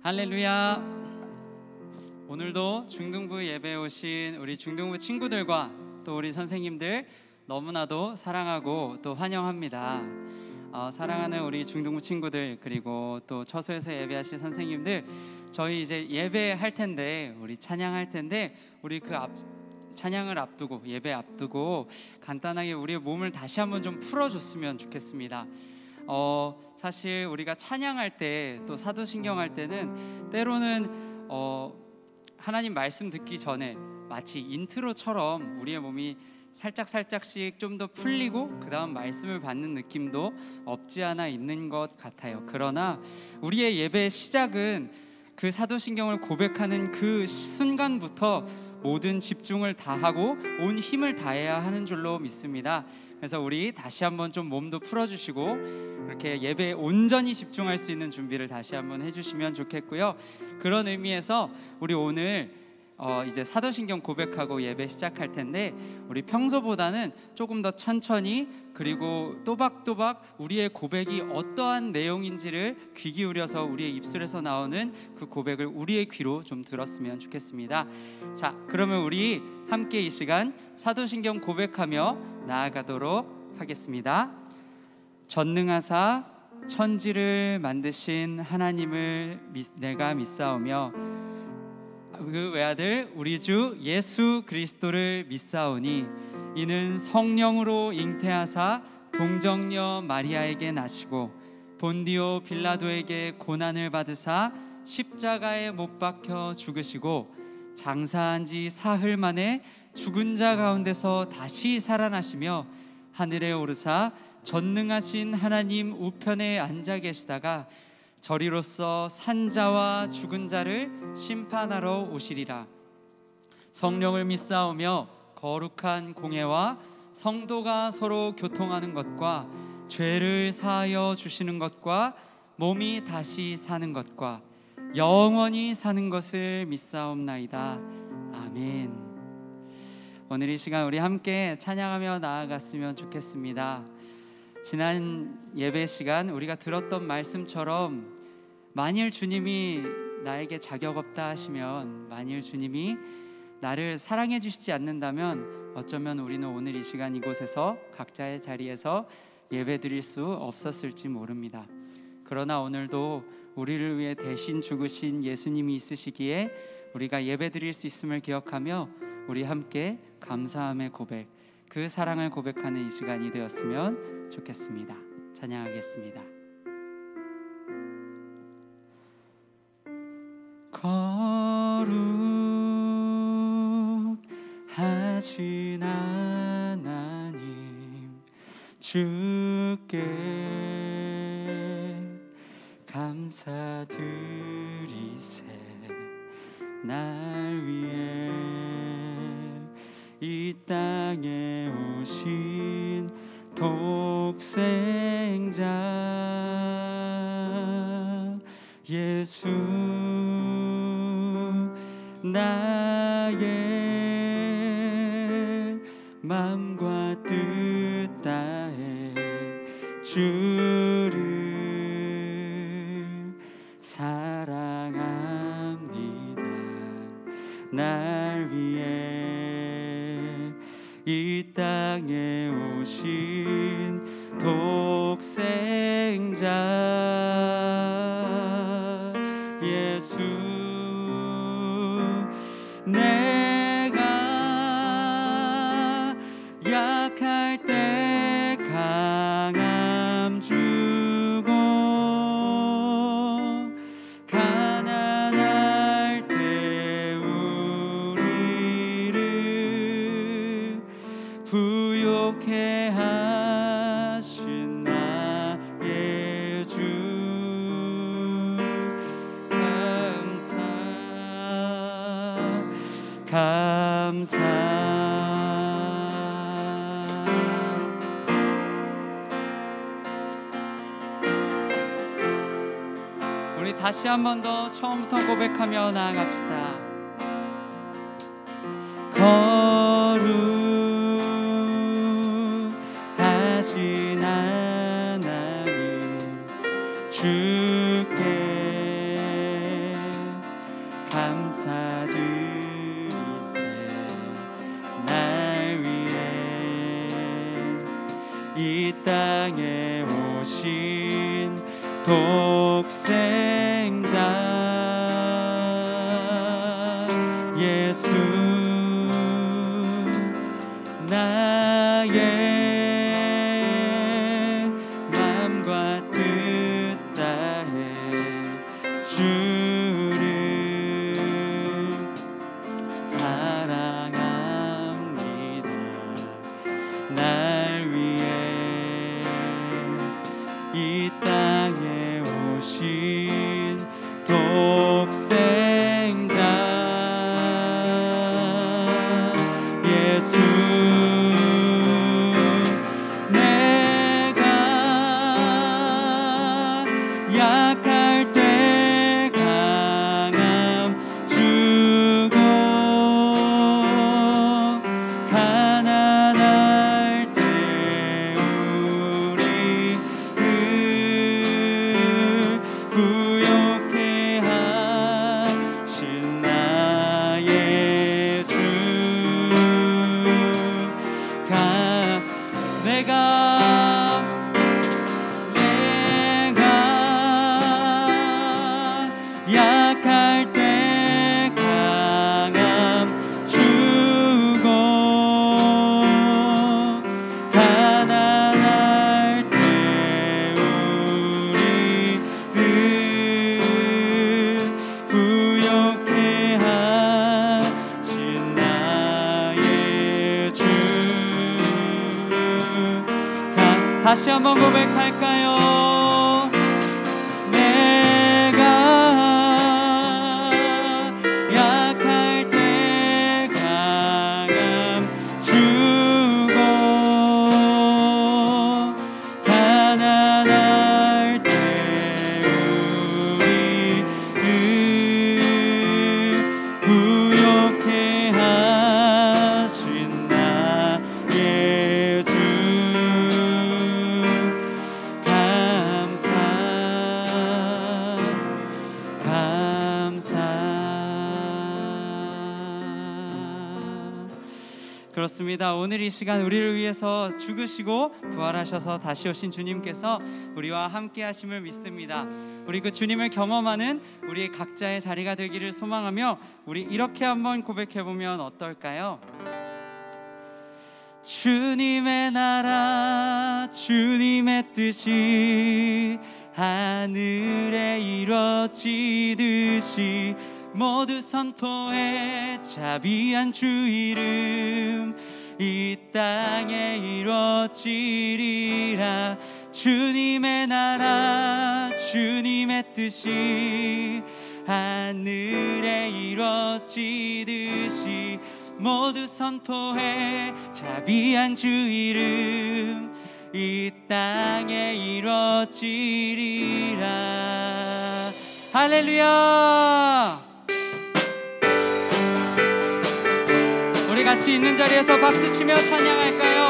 할렐루야. 오늘도 중등부 예배에 오신 우리 중등부 친구들과 또 우리 선생님들 너무나도 사랑하고 또 환영합니다. 사랑하는 우리 중등부 친구들, 그리고 또 처소에서 예배하실 선생님들, 저희 이제 예배할 텐데, 우리 찬양할 텐데, 우리 찬양을 앞두고, 예배 앞두고 간단하게 우리의 몸을 다시 한번 좀 풀어줬으면 좋겠습니다. 사실 우리가 찬양할 때, 또 사도신경 할 때는 때로는 하나님 말씀 듣기 전에 마치 인트로처럼 우리의 몸이 살짝씩 좀 더 풀리고 그 다음 말씀을 받는 느낌도 없지 않아 있는 것 같아요. 그러나 우리의 예배의 시작은 그 사도신경을 고백하는 그 순간부터 모든 집중을 다하고 온 힘을 다해야 하는 줄로 믿습니다. 그래서 우리 다시 한번 좀 몸도 풀어주시고 이렇게 예배에 온전히 집중할 수 있는 준비를 다시 한번 해주시면 좋겠고요. 그런 의미에서 우리 오늘 이제 사도신경 고백하고 예배 시작할 텐데, 우리 평소보다는 조금 더 천천히, 그리고 또박또박 우리의 고백이 어떠한 내용인지를 귀 기울여서 우리의 입술에서 나오는 그 고백을 우리의 귀로 좀 들었으면 좋겠습니다. 자, 그러면 우리 함께 이 시간 사도신경 고백하며 나아가도록 하겠습니다. 전능하사 천지를 만드신 하나님을 내가 믿사오며 그 외아들 우리 주 예수 그리스도를 믿사오니 이는 성령으로 잉태하사 동정녀 마리아에게 나시고 본디오 빌라도에게 고난을 받으사 십자가에 못 박혀 죽으시고 장사한 지 사흘 만에 죽은 자 가운데서 다시 살아나시며 하늘에 오르사 전능하신 하나님 우편에 앉아 계시다가 저리로서 산자와 죽은 자를 심판하러 오시리라. 성령을 믿사오며 거룩한 공예와 성도가 서로 교통하는 것과 죄를 사하여 주시는 것과 몸이 다시 사는 것과 영원히 사는 것을 믿사옵나이다. 아멘. 오늘 이 시간 우리 함께 찬양하며 나아갔으면 좋겠습니다. 지난 예배 시간 우리가 들었던 말씀처럼 만일 주님이 나에게 자격 없다 하시면, 만일 주님이 나를 사랑해 주시지 않는다면 어쩌면 우리는 오늘 이 시간 이곳에서 각자의 자리에서 예배 드릴 수 없었을지 모릅니다. 그러나 오늘도 우리를 위해 대신 죽으신 예수님이 있으시기에 우리가 예배 드릴 수 있음을 기억하며 우리 함께 감사함의 고백, 그 사랑을 고백하는 이 시간이 되었으면 좋겠습니다. 찬양하겠습니다. 거룩하신 하나님, 주께 감사드리세. 날 위해 이 땅에 오신 독생자 예수, 나의 마음과 뜻 다해 주를 사랑합니다. 날 위해 이 땅에 오신 독생자 예수, 내가 약할 때 강함 주고 가난할 때 우리를 부욕해 하신 나의 주, 감사. 우리 다시 한 번 더 처음부터 고백하며 나아갑시다. 거룩하신 하나님, 주께 이 땅에 오신 독생자 예수 나의 맘과 뜻 다해 주를 사랑합니다. 날 위해 이 땅에 오신 독생자 예수 내가 약할 때 강함 주고 가난할 때 우리를 부욕해 하신 나의 주 내가 약할 때 강함 주고 가난할 때 우리를 부욕해 하신 나의 주 다시 한번 고백할까요? 내가 약할 때 강함 주고 가난할 때 우리를 부욕해 하신 나의 주 그렇습니다. 오늘 이 시간 우리를 위해서 죽으시고 부활하셔서 다시 오신 주님께서 우리와 함께 하심을 믿습니다. 우리 그 주님을 경험하는 우리 각자의 자리가 되기를 소망하며 우리 이렇게 한번 고백해보면 어떨까요? 주님의 나라 주님의 뜻이 하늘에 이루어지듯이 모두 선포해 자비한 주 이름 이 땅에 이루어지리라. 주님의 나라 주님의 뜻이 하늘에 이루어지듯이 모두 선포해 자비한 주 이름 이 땅에 이루어지리라. 할렐루야. 우리 같이 있는 자리에서 박수치며 찬양할까요?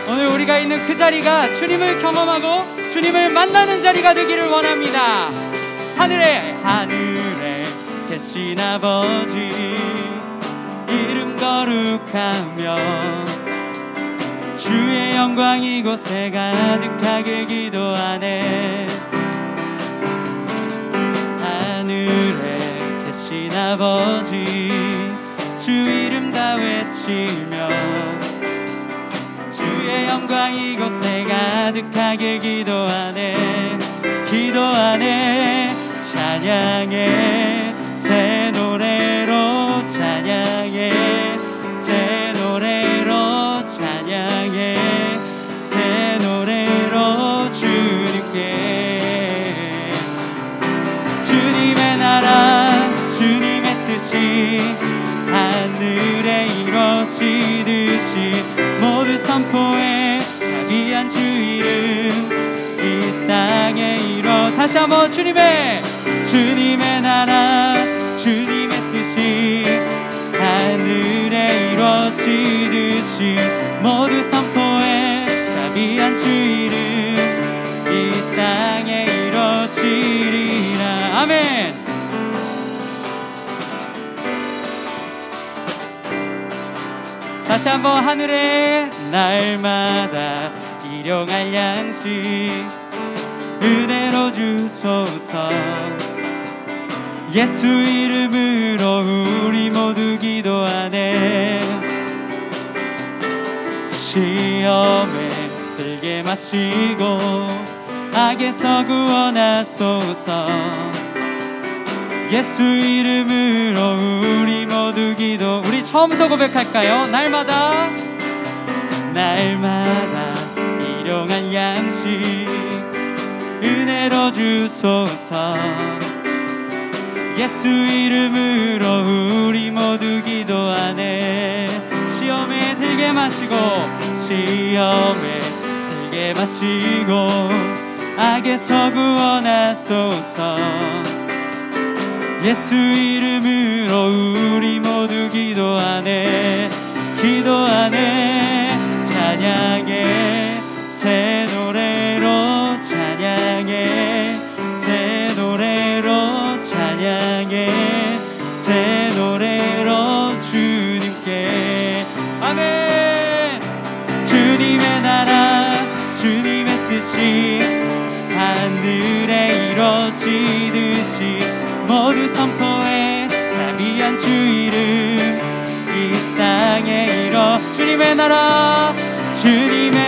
오늘 우리가 있는 그 자리가 주님을 경험하고 주님을 만나는 자리가 되기를 원합니다. 하늘에 계신 아버지 이름 거룩하며 주의 영광 이곳에 가득하게 기도하네. 하늘에 계신 아버지 주 이름 다 외치며 주의 영광 이곳에 가득하게 기도하네. 찬양해 새 노래로 찬양해 새 노래로 찬양해 새 노래로 주님께. 주님의 나라 주님의 뜻이 하늘에 이루어지듯이 모두 선포해 자비한 주 이름 이 땅에 이루어. 다시 한번 주님의 나라 주님의 뜻이 하늘에 이루어지듯이 모두 선포해 자비한 주 이름 이 땅에 이루어지리라. 아멘. 다시 한번 하늘에 날마다 일용할 양식 은혜로 주소서. 예수 이름으로 우리 모두 기도하네. 시험에 들게 마시고 악에서 구원하소서. 예수 이름으로 우리 모두 기도. 우리 처음부터 고백할까요? 날마다 일용할 양식 은혜로 주소서. 예수 이름으로 우리 모두 기도하네. 시험에 들게 마시고 악에서 구원하소서. 예수 이름으로 우리 모두 기도하네. 찬양해 새 노래로, 찬양해 새 노래로, 찬양해 새 노래로 주님께. 아멘. 주님의 나라 주님의 뜻이 하늘에 이루어지듯이 모두 선포해 자비한 주 이름 이 땅에 이뤄. 주님의 나라 주님의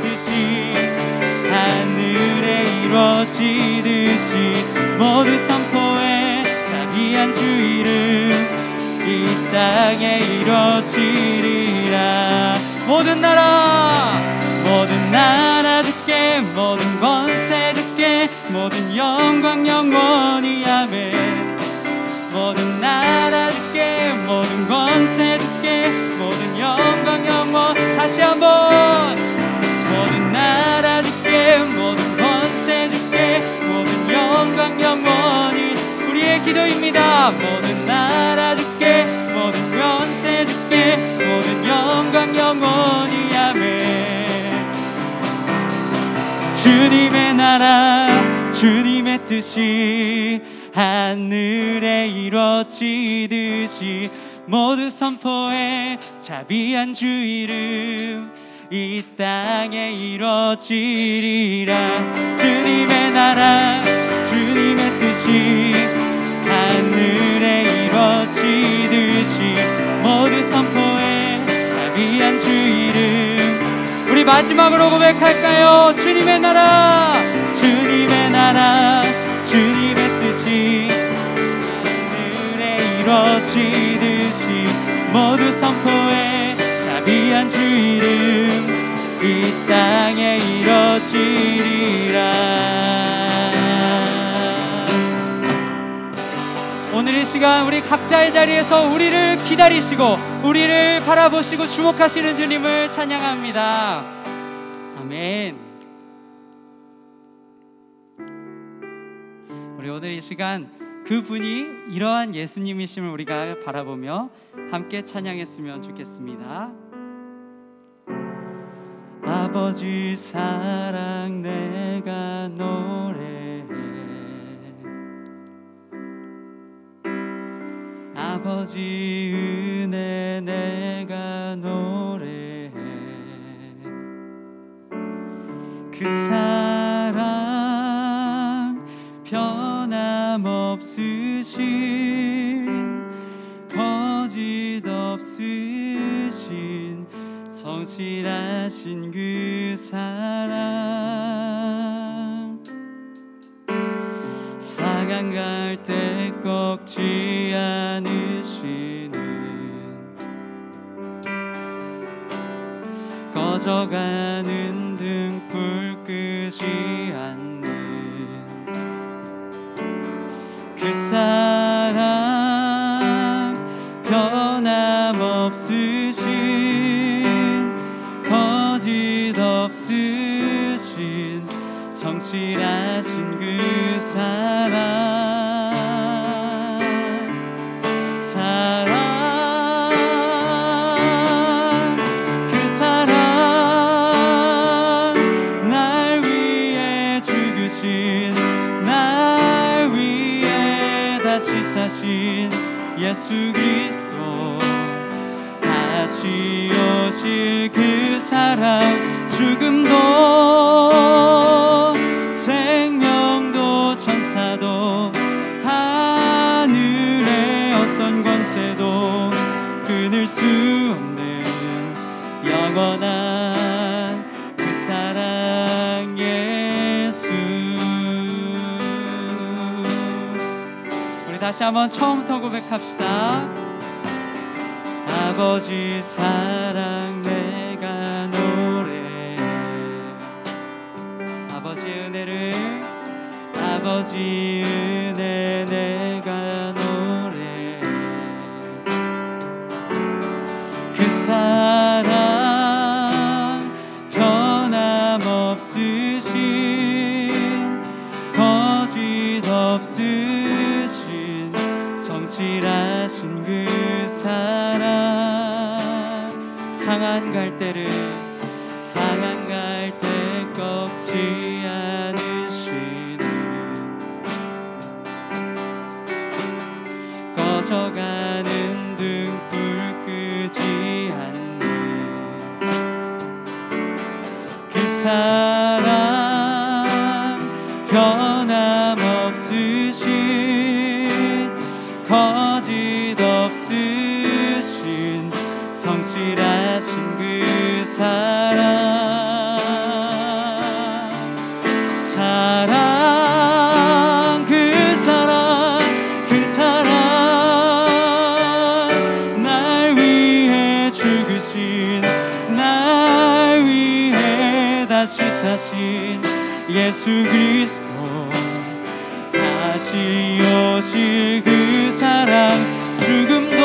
뜻이 하늘에 이루어지듯이 모두 선포해 자비한 주 이름 이 땅에 이루어지리라. 모든 나라 주께, 모든 권세 주께, 모든 영광 영원히 아멘. 모든 나라 주께, 모든 권세 주께, 모든 영광 영원. 다시 한번. 모든 나라 주께, 모든 권세 주께, 모든 영광 영원히. 우리의 기도입니다. 모든 나라 주께, 모든 권세 주께, 모든 영광 영원히 아멘. 주님의 나라 주님의 뜻이 하늘에 이루어지듯이 모두 선포해 자비한 주 이름 이 땅에 이루어지리라. 주님의 나라 주님의 뜻이 하늘에 이루어지듯이 모두 선포해 자비한 주 이름. 우리 마지막으로 고백할까요? 주님의 나라 주님의 뜻이 하늘에 이루어지듯이 모두 선포해 자비한 주 이름 이 땅에 이루어지리라. 오늘 이 시간 우리 각자의 자리에서 우리를 기다리시고 우리를 바라보시고 주목하시는 주님을 찬양합니다. 아멘. 우리 오늘 이 시간 그분이 이러한 예수님이심을 우리가 바라보며 함께 찬양했으면 좋겠습니다. 아버지 사랑 내가 노래해, 아버지 은혜 내가 노래해. 그 사랑 변함없으신 거짓 없으신 성실하신 그 사랑. 사강 갈 때 꺾지 않으시는 꺼져가는 등불 끄지 않는 그 사랑 변함없으신 거짓 없으신 성실하신 그 사랑. 그 사랑 날 위해 죽으신 날 위해 다시 사신 예수 그리스도 다시 오실 그 사랑, 죽음도 생명도 천사도 하늘의 어떤 권세도 끊을 수 없는 영원한 그 사랑 예수. 우리 다시 한번 처음부터 고백합시다. 아버지 사랑 내가 노래해. 아버지의 은혜를, 아버지 은혜 내가 노래해. 그 사랑 변함없으신, 거짓 없으신, 성실하신 그 사랑. 상한 갈대를 상한 갈대 꺾지 않으시는, 꺼져가는 등불 끄지 않는 그 사랑, 변함없으신, 거짓 없으신, 성실하신 그 사랑. 사랑, 그 사랑, 그 사랑, 날 위해 죽으신, 날 위해 다시 사신 예수 그리스도, 다시 오실 그 사랑, 죽음도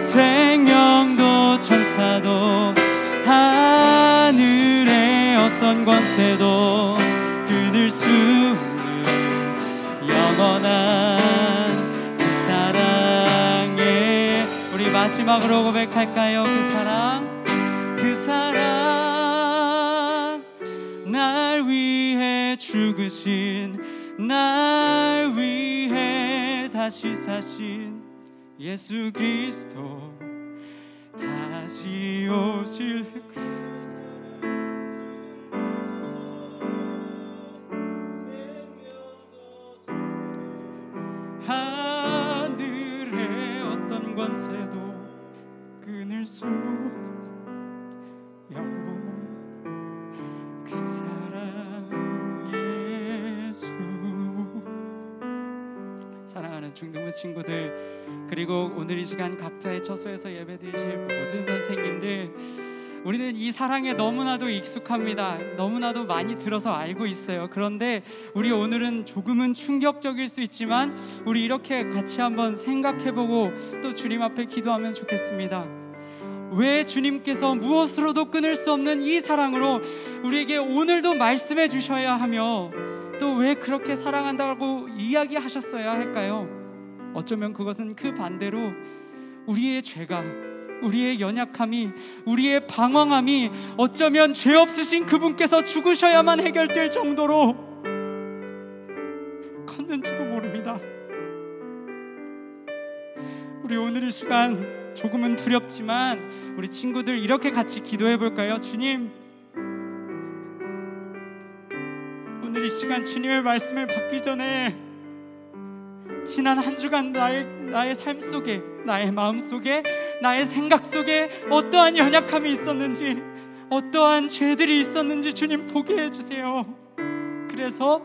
생명도 천사도 하늘의 어떤 권세도 끊을 수 없는 영원한 그 사랑에. 우리 마지막으로 고백할까요? 그 사랑, 그 사랑, 날 위해 죽으신, 날 위해 다시 사신 예수 그리스도, 다시 오실 그 사랑, 하늘의 어떤 권세도 끊을 수 영원한 그 사랑 예수. 사랑하는 중등부 친구들, 그리고 오늘 이 시간 각자의 처소에서 예배드리실 모든 선생님들, 우리는 이 사랑에 너무나도 익숙합니다. 너무나도 많이 들어서 알고 있어요. 그런데 우리 오늘은 조금은 충격적일 수 있지만 우리 이렇게 같이 한번 생각해보고 또 주님 앞에 기도하면 좋겠습니다. 왜 주님께서 무엇으로도 끊을 수 없는 이 사랑으로 우리에게 오늘도 말씀해 주셔야 하며, 또 왜 그렇게 사랑한다고 이야기하셨어야 할까요? 어쩌면 그것은 그 반대로 우리의 죄가, 우리의 연약함이, 우리의 방황함이 어쩌면 죄 없으신 그분께서 죽으셔야만 해결될 정도로 컸는지도 모릅니다. 우리 오늘 이 시간 조금은 두렵지만 우리 친구들 이렇게 같이 기도해 볼까요? 주님, 오늘 이 시간 주님의 말씀을 받기 전에 지난 한 주간 나의 삶 속에, 나의 마음 속에, 나의 생각 속에 어떠한 연약함이 있었는지, 어떠한 죄들이 있었는지 주님 보게 해주세요. 그래서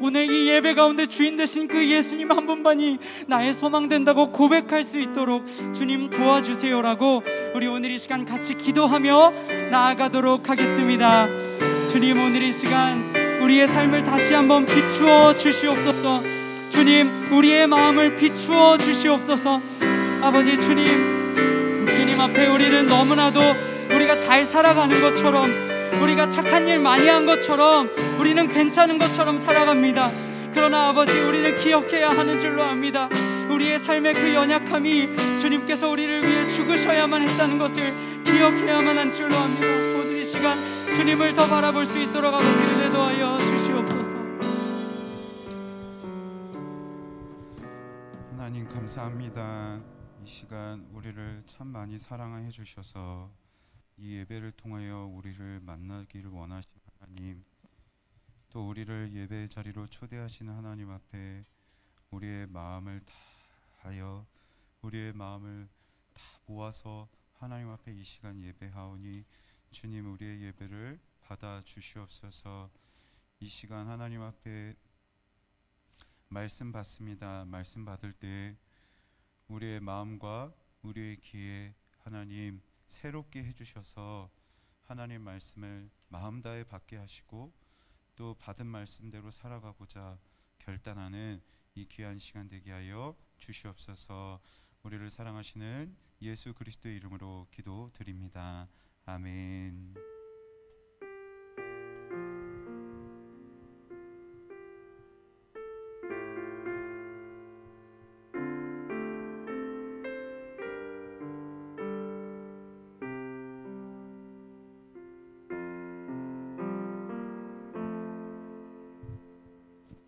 오늘 이 예배 가운데 주인 되신 그 예수님 한 분만이 나의 소망 된다고 고백할 수 있도록 주님 도와주세요라고 우리 오늘 이 시간 같이 기도하며 나아가도록 하겠습니다. 주님, 오늘 이 시간 우리의 삶을 다시 한번 비추어 주시옵소서. 주님, 우리의 마음을 비추어 주시옵소서. 아버지, 주님 앞에 우리는 너무나도 우리가 잘 살아가는 것처럼, 우리가 착한 일 많이 한 것처럼, 우리는 괜찮은 것처럼 살아갑니다. 그러나 아버지, 우리를 기억해야 하는 줄로 압니다. 우리의 삶의 그 연약함이 주님께서 우리를 위해 죽으셔야만 했다는 것을 기억해야만 한 줄로 압니다. 오늘 이 시간 주님을 더 바라볼 수 있도록 아버지 은혜 도하여 주시옵소서. 하나님 감사합니다. 이 시간 우리를 참 많이 사랑해 주셔서 이 예배를 통하여 우리를 만나기를 원하시는 하나님, 또 우리를 예배의 자리로 초대하시는 하나님 앞에 우리의 마음을 다하여 우리의 마음을 다 모아서 하나님 앞에 이 시간 예배하오니 주님, 우리의 예배를 받아 주시옵소서. 이 시간 하나님 앞에 말씀 받습니다. 말씀 받을 때 우리의 마음과 우리의 귀에 하나님 새롭게 해주셔서 하나님 말씀을 마음 다해 받게 하시고 또 받은 말씀대로 살아가고자 결단하는 이 귀한 시간 되게 하여 주시옵소서. 우리를 사랑하시는 예수 그리스도의 이름으로 기도드립니다. 아멘.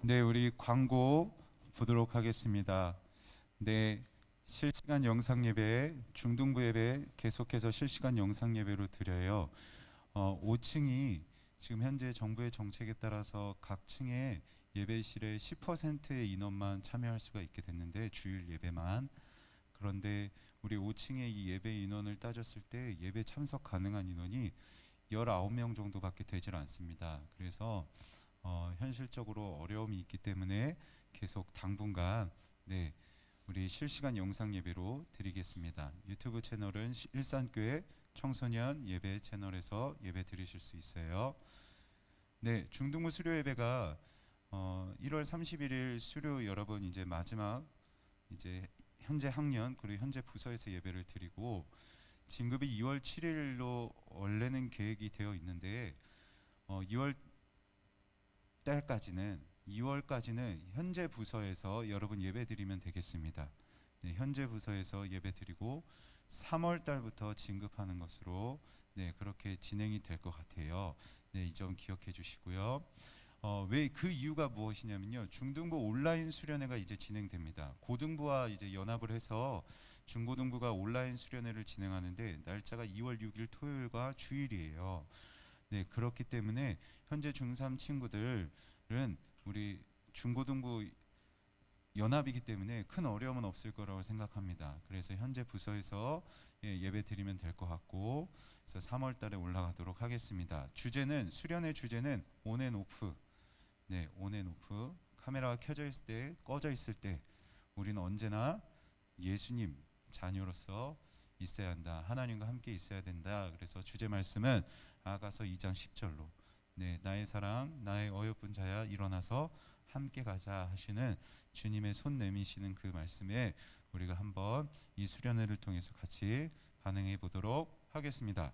네, 우리 광고 보도록 하겠습니다. 네, 실시간 영상 예배, 중등부 예배 계속해서 실시간 영상 예배로 드려요. 5층이 지금 현재 정부의 정책에 따라서 각 층에 예배실에 10%의 인원만 참여할 수가 있게 됐는데 주일 예배만. 그런데 우리 5층의 이 예배 인원을 따졌을 때 예배 참석 가능한 인원이 19명 정도밖에 되질 않습니다. 그래서 현실적으로 어려움이 있기 때문에 계속 당분간 우리 실시간 영상 예배로 드리겠습니다. 유튜브 채널은 일산교회 청소년 예배 채널에서 예배 드리실 수 있어요. 네, 중등부 수료 예배가 1월 31일 수료 여러분 이제 마지막 이제 현재 학년 그리고 현재 부서에서 예배를 드리고 진급이 2월 7일로 원래는 계획이 되어 있는데 2월까지는 현재 부서에서 여러분 예배 드리면 되겠습니다. 네, 현재 부서에서 예배 드리고 3월 달부터 진급하는 것으로 그렇게 진행이 될 것 같아요. 네, 이 점 기억해 주시고요. 왜 그 이유가 무엇이냐면요. 중등부 온라인 수련회가 이제 진행됩니다. 고등부와 이제 연합을 해서 중고등부가 온라인 수련회를 진행하는데 날짜가 2월 6일 토요일과 주일이에요. 네, 그렇기 때문에 현재 중3 친구들은 우리 중고등부 연합이기 때문에 큰 어려움은 없을 거라고 생각합니다. 그래서 현재 부서에서 예배 드리면 될 것 같고, 그래서 3월 달에 올라가도록 하겠습니다. 주제는 수련의 주제는 온앤오프. 네, 온앤오프. 카메라가 켜져 있을 때, 꺼져 있을 때 우리는 언제나 예수님 자녀로서 있어야 한다. 하나님과 함께 있어야 된다. 그래서 주제 말씀은 아가서 2장 10절로 나의 사랑 나의 어여쁜 자야 일어나서 함께 가자 하시는 주님의 손 내미시는 그 말씀에 우리가 한번 이 수련회를 통해서 같이 반응해 보도록 하겠습니다.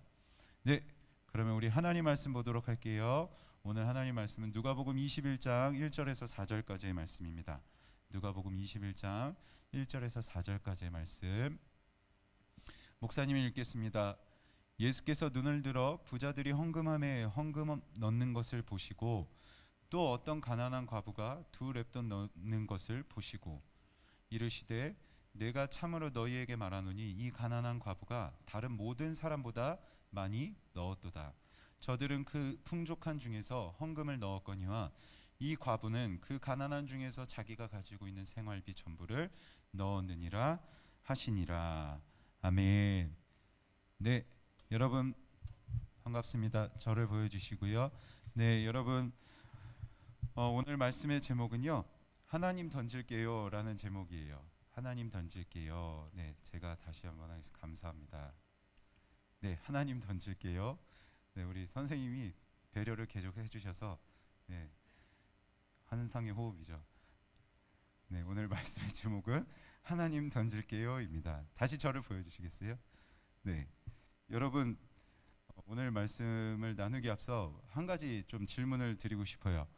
네, 그러면 우리 하나님 말씀 보도록 할게요. 오늘 하나님 말씀은 누가복음 21장 1절에서 4절까지의 말씀입니다. 누가복음 21장 1절에서 4절까지의 말씀 목사님이 읽겠습니다. 예수께서 눈을 들어 부자들이 헌금함에 헌금 넣는 것을 보시고 또 어떤 가난한 과부가 2렙돈 넣는 것을 보시고 이르시되 내가 참으로 너희에게 말하노니 이 가난한 과부가 다른 모든 사람보다 많이 넣었도다. 저들은 그 풍족한 중에서 헌금을 넣었거니와 이 과부는 그 가난한 중에서 자기가 가지고 있는 생활비 전부를 넣었느니라 하시니라. 아멘. 네, 여러분 반갑습니다. 저를 보여주시고요. 네, 여러분 오늘 말씀의 제목은요, 하나님 던질게요 라는 제목이에요. 하나님 던질게요. 네, 제가 다시 한번 하겠습니다. 감사합니다. 네, 하나님 던질게요. 네, 우리 선생님이 배려를 계속 해주셔서 환상의 호흡이죠. 네, 오늘 말씀의 제목은 하나님 던질게요입니다. 다시 저를 보여주시겠어요? 네, 여러분 오늘 말씀을 나누기 앞서 한 가지 좀 질문을 드리고 싶어요.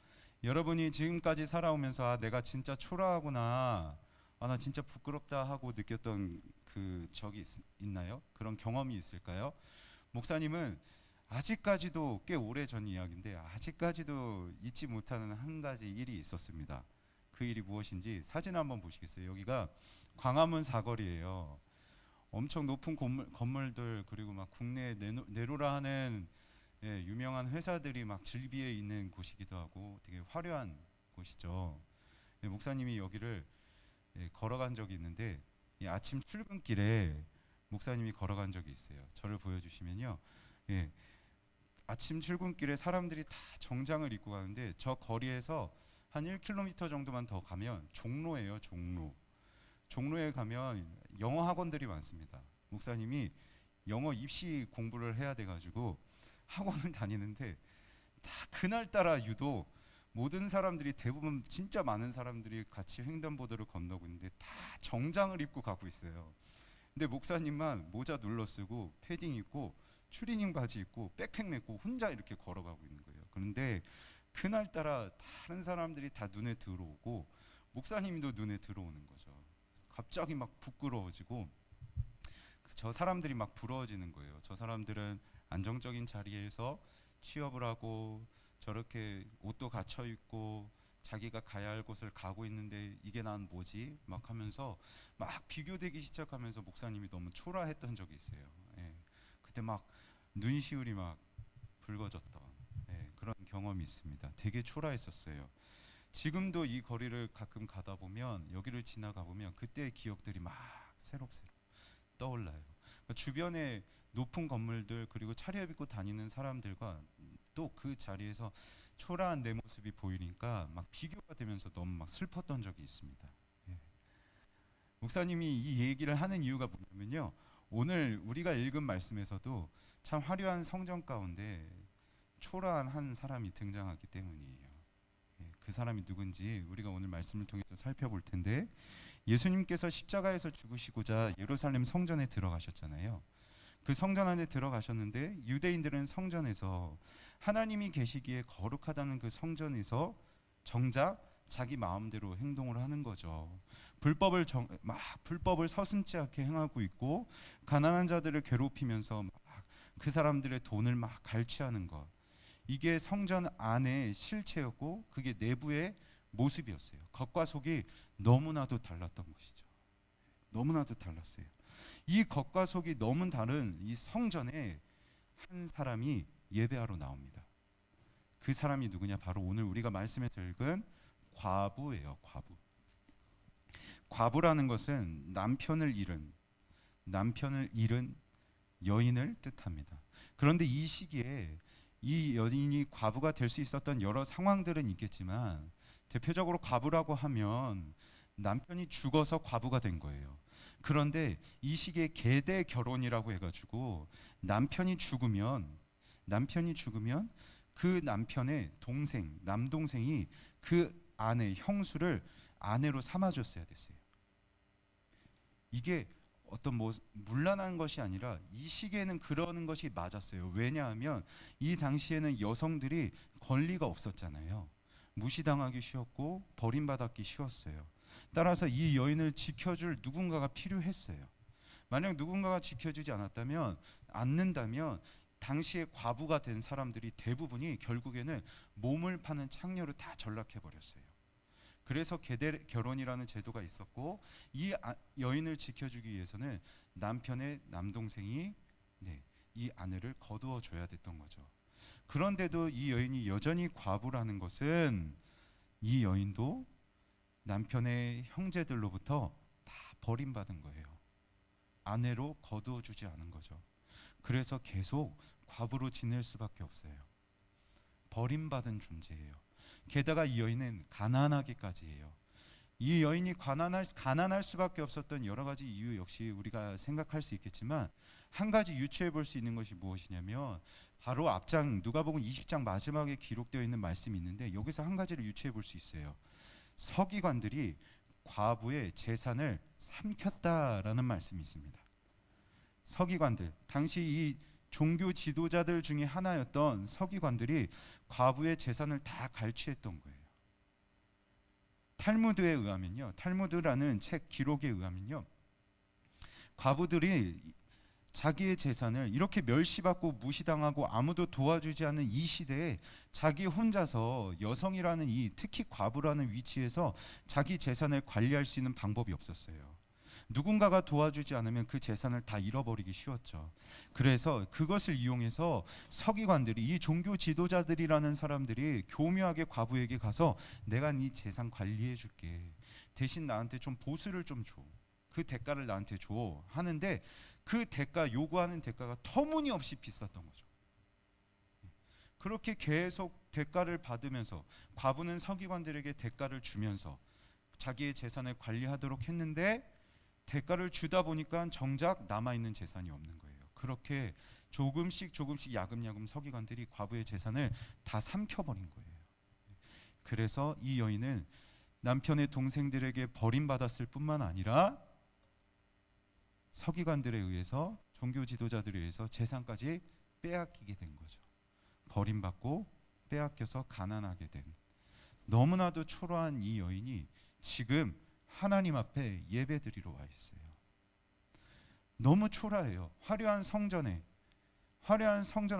여러분이 지금까지 살아오면서 내가 진짜 초라하구나, 나 진짜 부끄럽다 하고 느꼈던 그 적이 있나요? 그런 경험이 있을까요? 목사님은 아직까지도 꽤 오래전 이야기인데 아직까지도 잊지 못하는 한 가지 일이 있었습니다. 그 일이 무엇인지 사진 한번 보시겠어요? 여기가 광화문 사거리예요. 엄청 높은 건물들 그리고 막 국내 네로라 하는 유명한 회사들이 막 질비해 있는 곳이기도 하고 되게 화려한 곳이죠. 목사님이 여기를 걸어간 적이 있는데 이 아침 출근길에 목사님이 걸어간 적이 있어요. 저를 보여주시면요. 아침 출근길에 사람들이 다 정장을 입고 가는데 저 거리에서 한 1km 정도만 더 가면 종로예요. 종로에 가면 영어 학원들이 많습니다. 목사님이 영어 입시 공부를 해야 돼가지고 학원을 다니는데 다 그날따라 유독 모든 사람들이 대부분 진짜 많은 사람들이 같이 횡단보도를 건너고 있는데 다 정장을 입고 가고 있어요. 근데 목사님만 모자 눌러 쓰고 패딩 입고 추리닝 바지 입고 백팩 메고 혼자 이렇게 걸어가고 있는 거예요. 그런데 그날따라 다른 사람들이 다 눈에 들어오고 목사님도 눈에 들어오는 거죠. 갑자기 막 부끄러워지고 저 사람들이 막 부러워지는 거예요. 저 사람들은 안정적인 자리에서 취업을 하고 저렇게 옷도 갖춰 입고 자기가 가야 할 곳을 가고 있는데 이게 난 뭐지? 막 하면서 막 비교되기 시작하면서 목사님이 너무 초라했던 적이 있어요. 그때 막 눈시울이 막 붉어졌던 그런 경험이 있습니다. 되게 초라했었어요. 지금도 이 거리를 가끔 가다 보면 여기를 지나가 보면 그때의 기억들이 막 새록새록 떠올라요. 그러니까 주변에 높은 건물들 그리고 차려입고 다니는 사람들과 또 그 자리에서 초라한 내 모습이 보이니까 막 비교가 되면서 너무 막 슬펐던 적이 있습니다. 목사님이 이 얘기를 하는 이유가 뭐냐면요. 오늘 우리가 읽은 말씀에서도 참 화려한 성전 가운데 초라한 한 사람이 등장하기 때문이에요. 그 사람이 누군지 우리가 오늘 말씀을 통해서 살펴볼 텐데 예수님께서 십자가에서 죽으시고자 예루살렘 성전에 들어가셨잖아요. 그 성전 안에 들어가셨는데 유대인들은 성전에서 하나님이 계시기에 거룩하다는 그 성전에서 정작 자기 마음대로 행동을 하는 거죠. 불법을 서슴지 않게 행하고 있고 가난한 자들을 괴롭히면서 막 그 사람들의 돈을 막 갈취하는 것. 이게 성전 안의 실체였고 그게 내부의 모습이었어요. 겉과 속이 너무나도 달랐던 것이죠. 너무나도 달랐어요. 이 겉과 속이 너무 다른 이 성전에 한 사람이 예배하러 나옵니다. 그 사람이 누구냐? 바로 오늘 우리가 말씀에서 읽은 과부예요. 과부라는 것은 남편을 잃은 여인을 뜻합니다. 그런데 이 시기에 이 여인이 과부가 될 수 있었던 여러 상황들은 있겠지만 대표적으로 과부라고 하면 남편이 죽어서 과부가 된 거예요. 그런데 이 시기에 계대 결혼이라고 해가지고 남편이 죽으면 그 남편의 남동생이 그 아내 형수를 아내로 삼아줬어야 됐어요. 이게 어떤 문란한 것이 아니라 이 시기에는 그러는 것이 맞았어요. 왜냐하면 이 당시에는 여성들이 권리가 없었잖아요. 무시당하기 쉬웠고 버림받기 쉬웠어요. 따라서 이 여인을 지켜줄 누군가가 필요했어요. 만약 누군가가 지켜주지 않는다면 당시에 과부가 된 사람들이 대부분이 결국에는 몸을 파는 창녀로 다 전락해 버렸어요. 그래서 계대 결혼이라는 제도가 있었고 이 여인을 지켜주기 위해서는 남편의 남동생이 이 아내를 거두어 줘야 됐던 거죠. 그런데도 이 여인이 여전히 과부라는 것은 이 여인도 남편의 형제들로부터 다 버림받은 거예요. 아내로 거두어 주지 않은 거죠. 그래서 계속 과부로 지낼 수밖에 없어요. 버림받은 존재예요. 게다가 이 여인은 가난하기까지 해요. 이 여인이 가난할 수밖에 없었던 여러 가지 이유 역시 우리가 생각할 수 있겠지만 한 가지 유추해 볼 수 있는 것이 무엇이냐면 바로 앞장 누가복음 20장 마지막에 기록되어 있는 말씀이 있는데 여기서 한 가지를 유추해 볼 수 있어요. 서기관들이 과부의 재산을 삼켰다라는 말씀이 있습니다. 서기관들, 당시 이 종교 지도자들 중에 하나였던 서기관들이 과부의 재산을 다 갈취했던 거예요. 탈무드에 의하면요, 탈무드라는 책 기록에 의하면요, 과부들이 자기의 재산을 이렇게 멸시받고 무시당하고 아무도 도와주지 않는 이 시대에 자기 혼자서 여성이라는 특히 과부라는 위치에서 자기 재산을 관리할 수 있는 방법이 없었어요. 누군가가 도와주지 않으면 그 재산을 다 잃어버리기 쉬웠죠. 그래서 그것을 이용해서 서기관들이, 이 종교 지도자들이라는 사람들이 교묘하게 과부에게 가서 내가 네 재산 관리해 줄게. 대신 나한테 좀 보수를 좀 줘. 그 대가를 나한테 줘 하는데 그 대가, 요구하는 대가가 터무니없이 비쌌던 거죠. 그렇게 계속 대가를 받으면서 과부는 서기관들에게 대가를 주면서 자기의 재산을 관리하도록 했는데 대가를 주다 보니까 정작 남아있는 재산이 없는 거예요. 그렇게 조금씩 야금야금 서기관들이 과부의 재산을 다 삼켜버린 거예요. 그래서 이 여인은 남편의 동생들에게 버림받았을 뿐만 아니라 서기관들에 의해서, 종교 지도자들에 의해서 재산까지 빼앗기게 된 거죠. 버림받고 빼앗겨서 가난하게 된, 너무나도 초라한 이 여인이 지금 하나님 앞에 예배드리러 와 있어요. 너무 초라해요. 화려한 성전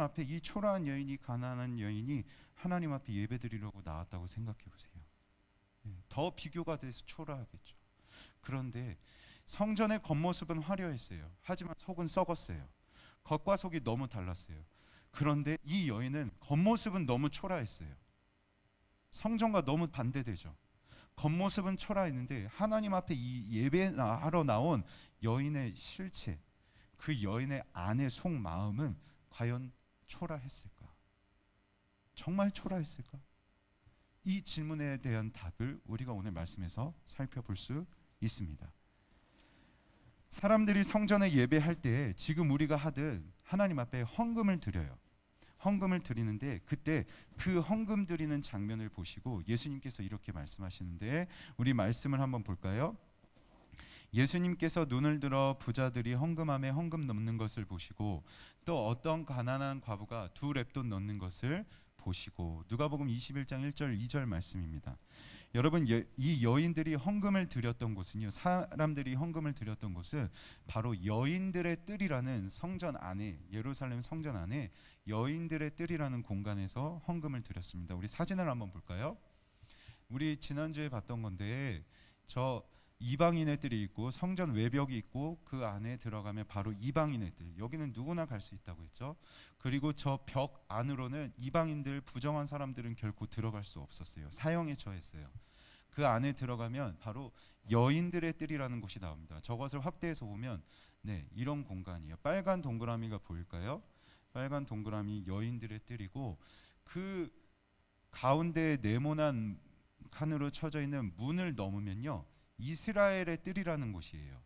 앞에 이 초라한 여인이, 가난한 여인이 하나님 앞에 예배드리려고 나왔다고 생각해 보세요. 더 비교가 돼서 초라하겠죠. 그런데 성전의 겉모습은 화려했어요. 하지만 속은 썩었어요. 겉과 속이 너무 달랐어요. 그런데 이 여인은 겉모습은 너무 초라했어요. 성전과 너무 반대되죠. 겉모습은 초라했는데 하나님 앞에 이 예배하러 나온 여인의 실체, 그 여인의 안의 속마음은 과연 초라했을까? 정말 초라했을까? 이 질문에 대한 답을 우리가 오늘 말씀에서 살펴볼 수 있습니다. 사람들이 성전에 예배할 때 지금 우리가 하듯 하나님 앞에 헌금을 드려요. 헌금을 드리는데 그때 그 헌금 드리는 장면을 보시고 예수님께서 이렇게 말씀하시는데, 우리 말씀을 한번 볼까요? 예수님께서 눈을 들어 부자들이 헌금함에 헌금 넣는 것을 보시고 또 어떤 가난한 과부가 2렙돈 넣는 것을 보시고. 누가복음 21장 1절 2절 말씀입니다. 여러분, 이 여인들이 헌금을 드렸던 곳은요, 사람들이 헌금을 드렸던 곳은 바로 여인들의 뜰이라는 성전 안에, 예루살렘 성전 안에 여인들의 뜰이라는 공간에서 헌금을 드렸습니다. 우리 사진을 한번 볼까요? 우리 지난주에 봤던 건데, 저 이방인의 뜰이 있고 성전 외벽이 있고 그 안에 들어가면 바로 이방인의 뜰, 여기는 누구나 갈 수 있다고 했죠. 그리고 저 벽 안으로는 이방인들, 부정한 사람들은 결코 들어갈 수 없었어요. 사형에 처했어요. 그 안에 들어가면 바로 여인들의 뜰이라는 곳이 나옵니다. 저것을 확대해서 보면 이런 공간이에요. 빨간 동그라미가 보일까요? 빨간 동그라미 여인들의 뜰이고, 그 가운데 네모난 칸으로 쳐져 있는 문을 넘으면요, 이스라엘의 뜰이라는 곳이에요.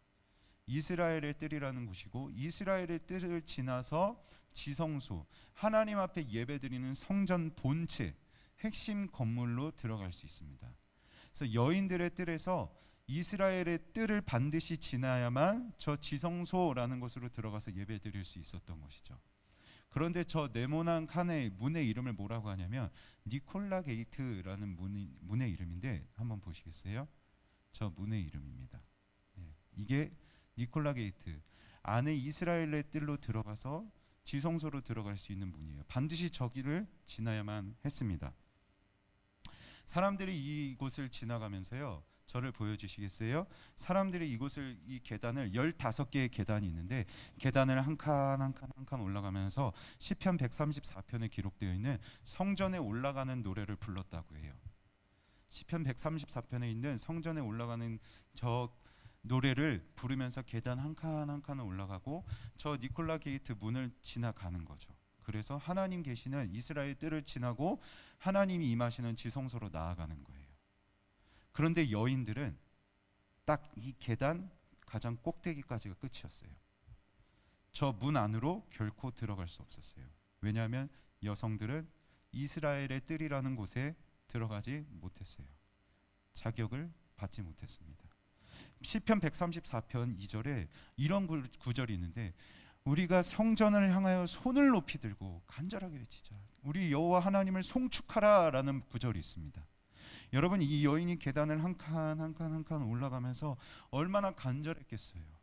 이스라엘의 뜰이라는 곳이고, 이스라엘의 뜰을 지나서 지성소, 하나님 앞에 예배드리는 성전 본체, 핵심 건물로 들어갈 수 있습니다. 그래서 여인들의 뜰에서 이스라엘의 뜰을 반드시 지나야만 저 지성소라는 곳으로 들어가서 예배드릴 수 있었던 것이죠. 그런데 저 네모난 칸의 문의 이름을 뭐라고 하냐면 니콜라 게이트라는 문의 이름인데, 한번 보시겠어요? 저 문의 이름입니다. 이게 니콜라 게이트, 안에 이스라엘의 뜰로 들어가서 지성소로 들어갈 수 있는 문이에요. 반드시 저기를 지나야만 했습니다. 사람들이 이곳을 지나가면서요, 저를 보여주시겠어요? 사람들이 이 계단을 15개의 계단이 있는데, 계단을 한 칸 올라가면서 시편 134편에 기록되어 있는 성전에 올라가는 노래를 불렀다고 해요. 시편 134편에 있는 성전에 올라가는 저 노래를 부르면서 계단 한 칸을 올라가고 저 니콜라 게이트 문을 지나가는 거죠. 그래서 하나님 계시는 이스라엘 뜰을 지나고 하나님이 임하시는 지성소로 나아가는 거예요. 그런데 여인들은 딱 이 계단 가장 꼭대기까지가 끝이었어요. 저 문 안으로 결코 들어갈 수 없었어요. 왜냐하면 여성들은 이스라엘의 뜰이라는 곳에 들어가지 못했어요. 자격을 받지 못했습니다. 시편 134편 2절에 이런 구절이 있는데, 우리가 성전을 향하여 손을 높이 들고 간절하게 외치자, 우리 여호와 하나님을 송축하라라는 구절이 있습니다. 여러분, 이 여인이 계단을 한 칸 올라가면서 얼마나 간절했겠어요.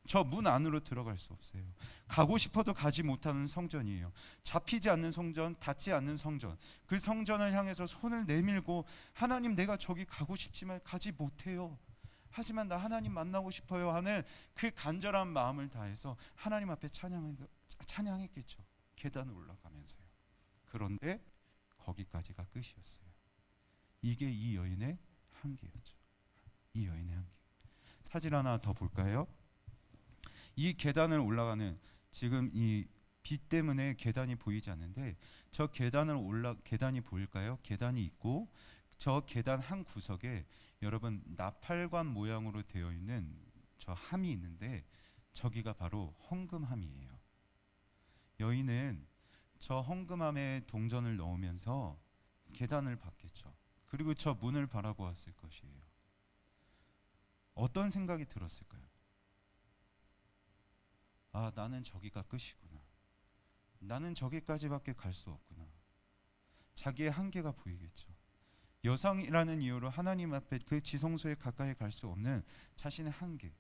저 문 안으로 들어갈 수 없어요. 가고 싶어도 가지 못하는 성전이에요. 잡히지 않는 성전, 닿지 않는 성전, 그 성전을 향해서 손을 내밀고 하나님, 내가 저기 가고 싶지만 가지 못해요. 하지만 나 하나님 만나고 싶어요 하는 그 간절한 마음을 다해서 하나님 앞에 찬양했겠죠. 계단을 올라가면서요. 그런데 거기까지가 끝이었어요. 이게 이 여인의 한계였죠. 이 여인의 한계. 사진 하나 더 볼까요? 이 계단을 올라가는, 지금 이 빛 때문에 계단이 보이지 않는데 저 계단이 보일까요? 계단이 있고 저 계단 한 구석에 여러분 나팔관 모양으로 되어 있는 저 함이 있는데 저기가 바로 헌금함이에요. 여인은 저 헌금함에 동전을 넣으면서 계단을 봤겠죠. 그리고 저 문을 바라보았을 것이에요. 어떤 생각이 들었을까요? 아, 나는 저기가 끝이구나. 나는 저기까지밖에 갈 수 없구나. 자기의 한계가 보이겠죠. 여성이라는 이유로 하나님 앞에 그 지성소에 가까이 갈 수 없는 자신의 한계,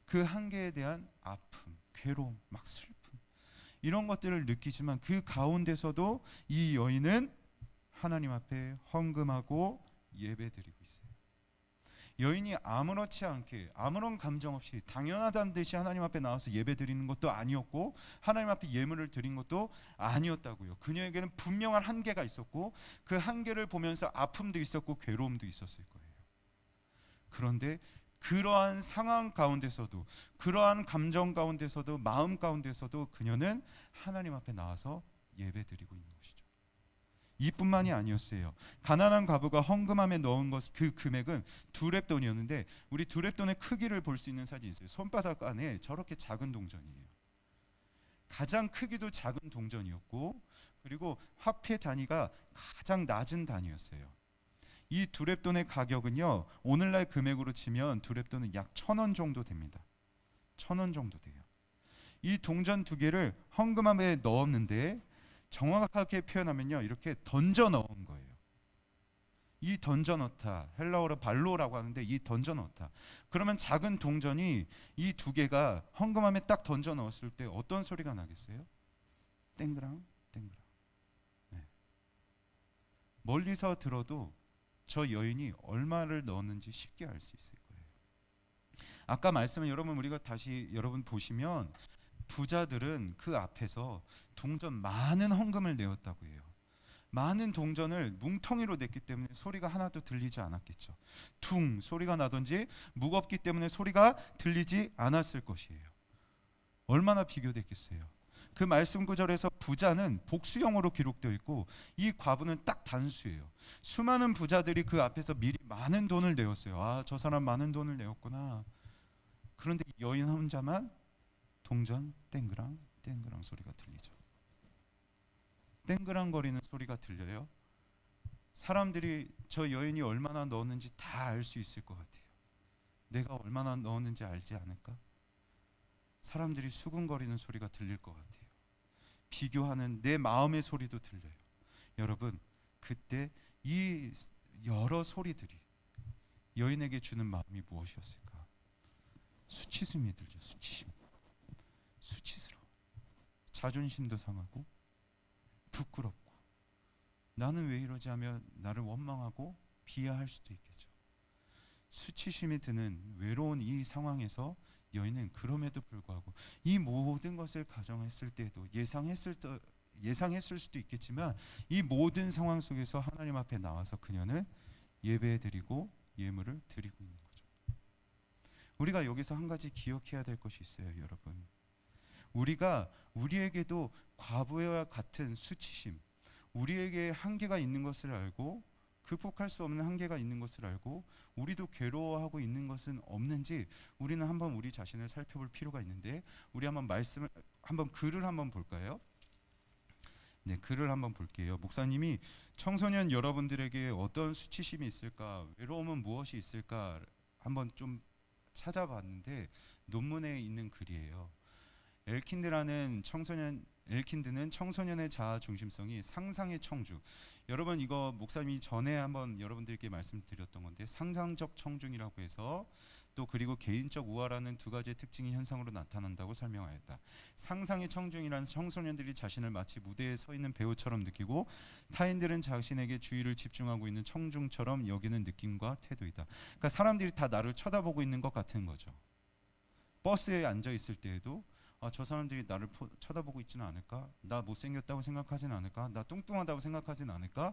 그 한계에 대한 아픔, 괴로움, 막 슬픔, 이런 것들을 느끼지만 그 가운데서도 이 여인은 하나님 앞에 헌금하고 예배드리고 있어요. 여인이 아무렇지 않게 아무런 감정 없이 당연하다는 듯이 하나님 앞에 나와서 예배드리는 것도 아니었고 하나님 앞에 예물을 드린 것도 아니었다고요. 그녀에게는 분명한 한계가 있었고 그 한계를 보면서 아픔도 있었고 괴로움도 있었을 거예요. 그런데 그러한 상황 가운데서도, 그러한 감정 가운데서도, 마음 가운데서도 그녀는 하나님 앞에 나와서 예배드리고 있는 것이죠. 이뿐만이 아니었어요. 가난한 과부가 헌금함에 넣은 것, 그 금액은 2렙돈이었는데 우리 2렙돈의 크기를 볼 수 있는 사진이 있어요. 손바닥 안에 저렇게 작은 동전이에요. 가장 크기도 작은 동전이었고 그리고 화폐 단위가 가장 낮은 단위였어요. 이 2렙돈의 가격은요, 오늘날 금액으로 치면 2렙돈은 약 1,000원 정도 됩니다. 1,000원 정도 돼요. 이 동전 2개를 헌금함에 넣었는데 정확하게 표현하면요, 이렇게 던져 넣은 거예요. 이 던져 넣다, 헬라어로 발로라고 하는데 이 던져 넣다. 그러면 작은 동전이 이 2개가 헌금함에 딱 던져 넣었을 때 어떤 소리가 나겠어요? 땡그랑 땡그랑. 네. 멀리서 들어도 저 여인이 얼마를 넣었는지 쉽게 알 수 있을 거예요. 아까 말씀을 우리가 다시 여러분 보시면 부자들은 그 앞에서 동전 많은 헌금을 내었다고 해요. 많은 동전을 뭉텅이로 냈기 때문에 소리가 하나도 들리지 않았겠죠. 퉁 소리가 나든지 무겁기 때문에 소리가 들리지 않았을 것이에요. 얼마나 비교됐겠어요. 그 말씀 구절에서 부자는 복수형으로 기록되어 있고 이 과부는 딱 단수예요. 수많은 부자들이 그 앞에서 미리 많은 돈을 내었어요. 아, 저 사람 많은 돈을 내었구나. 그런데 여인 혼자만 동전 땡그랑 땡그랑 소리가 들리죠. 땡그랑거리는 소리가 들려요. 사람들이 저 여인이 얼마나 넣었는지 다 알 수 있을 것 같아요. 내가 얼마나 넣었는지 알지 않을까? 사람들이 수군거리는 소리가 들릴 것 같아요. 비교하는 내 마음의 소리도 들려요. 여러분, 그때 이 여러 소리들이 여인에게 주는 마음이 무엇이었을까? 수치심이 들죠. 수치스러워. 자존심도 상하고 부끄럽고 나는 왜 이러지 하며 나를 원망하고 비하할 수도 있겠죠. 수치심이 드는 외로운 이 상황에서 여인은 그럼에도 불구하고 이 모든 것을 가정했을 때에도 예상했을 수도 있겠지만 이 모든 상황 속에서 하나님 앞에 나와서 그녀는 예배드리고 예물을 드리고 있는 거죠. 우리가 여기서 한 가지 기억해야 될 것이 있어요, 여러분. 우리가 우리에게도 과부와 같은 수치심, 우리에게 한계가 있는 것을 알고 극복할 수 없는 한계가 있는 것을 알고 우리도 괴로워하고 있는 것은 없는지 우리는 한번 우리 자신을 살펴볼 필요가 있는데 우리 한번 글을 한번 볼까요? 네, 글을 한번 볼게요. 목사님이 청소년 여러분들에게 어떤 수치심이 있을까, 외로움은 무엇이 있을까 한번 좀 찾아봤는데 논문에 있는 글이에요. 엘킨드라는 청소년 엘킨드는 청소년의 자아 중심성이 상상의 청중. 여러분 이거 목사님이 전에 한번 여러분들께 말씀드렸던 건데 상상적 청중이라고 해서 또 그리고 개인적 우화라는 두 가지의 특징이 현상으로 나타난다고 설명하였다. 상상의 청중이란 청소년들이 자신을 마치 무대에 서 있는 배우처럼 느끼고 타인들은 자신에게 주의를 집중하고 있는 청중처럼 여기는 느낌과 태도이다. 그러니까 사람들이 다 나를 쳐다보고 있는 것 같은 거죠. 버스에 앉아 있을 때에도 저 사람들이 나를 쳐다보고 있지는 않을까? 나 못생겼다고 생각하진 않을까? 나 뚱뚱하다고 생각하진 않을까?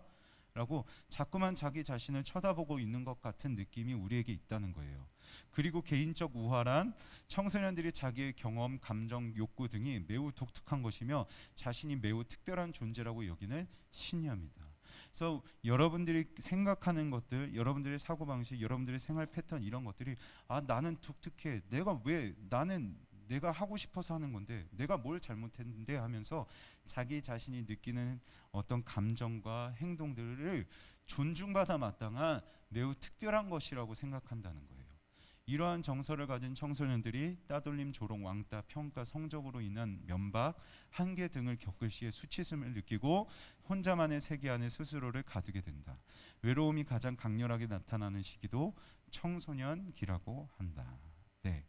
라고 자꾸만 자기 자신을 쳐다보고 있는 것 같은 느낌이 우리에게 있다는 거예요. 그리고 개인적 우화란 청소년들이 자기의 경험, 감정, 욕구 등이 매우 독특한 것이며 자신이 매우 특별한 존재라고 여기는 신념이다. 그래서 여러분들이 생각하는 것들, 여러분들의 사고방식, 여러분들의 생활 패턴 이런 것들이 나는 독특해. 내가 하고 싶어서 하는 건데 내가 뭘 잘못했는데 하면서 자기 자신이 느끼는 어떤 감정과 행동들을 존중받아 마땅한 매우 특별한 것이라고 생각한다는 거예요. 이러한 정서를 가진 청소년들이 따돌림, 조롱, 왕따, 평가, 성적으로 인한 면박, 한계 등을 겪을 시에 수치심을 느끼고 혼자만의 세계 안에 스스로를 가두게 된다. 외로움이 가장 강렬하게 나타나는 시기도 청소년기라고 한다. 네,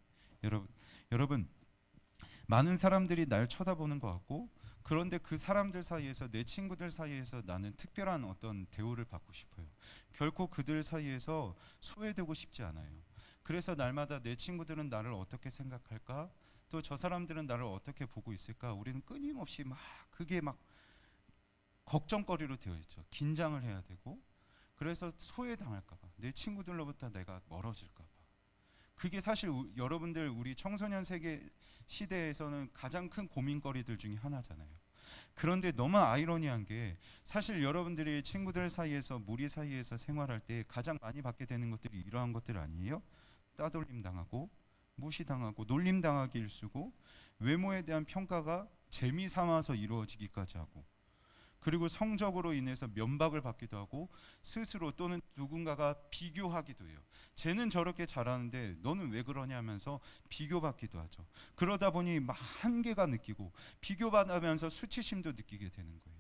여러분 많은 사람들이 날 쳐다보는 것 같고 그런데 그 사람들 사이에서 내 친구들 사이에서 나는 특별한 어떤 대우를 받고 싶어요. 결코 그들 사이에서 소외되고 싶지 않아요. 그래서 날마다 내 친구들은 나를 어떻게 생각할까? 또 저 사람들은 나를 어떻게 보고 있을까? 우리는 끊임없이 그게 걱정거리로 되어 있죠. 긴장을 해야 되고 그래서 소외당할까 봐, 내 친구들로부터 내가 멀어질까 봐. 그게 사실 여러분들 우리 청소년 세계 시대에서는 가장 큰 고민거리들 중에 하나잖아요. 그런데 너무 아이러니한 게 사실 여러분들이 친구들 사이에서 무리 사이에서 생활할 때 가장 많이 받게 되는 것들이 이러한 것들 아니에요? 따돌림 당하고 무시당하고 놀림 당하기 일쑤고 외모에 대한 평가가 재미 삼아서 이루어지기까지 하고 그리고 성적으로 인해서 면박을 받기도 하고 스스로 또는 누군가가 비교하기도 해요. 쟤는 저렇게 잘하는데 너는 왜 그러냐 하면서 비교받기도 하죠. 그러다 보니 한계가 느끼고 비교받으면서 수치심도 느끼게 되는 거예요.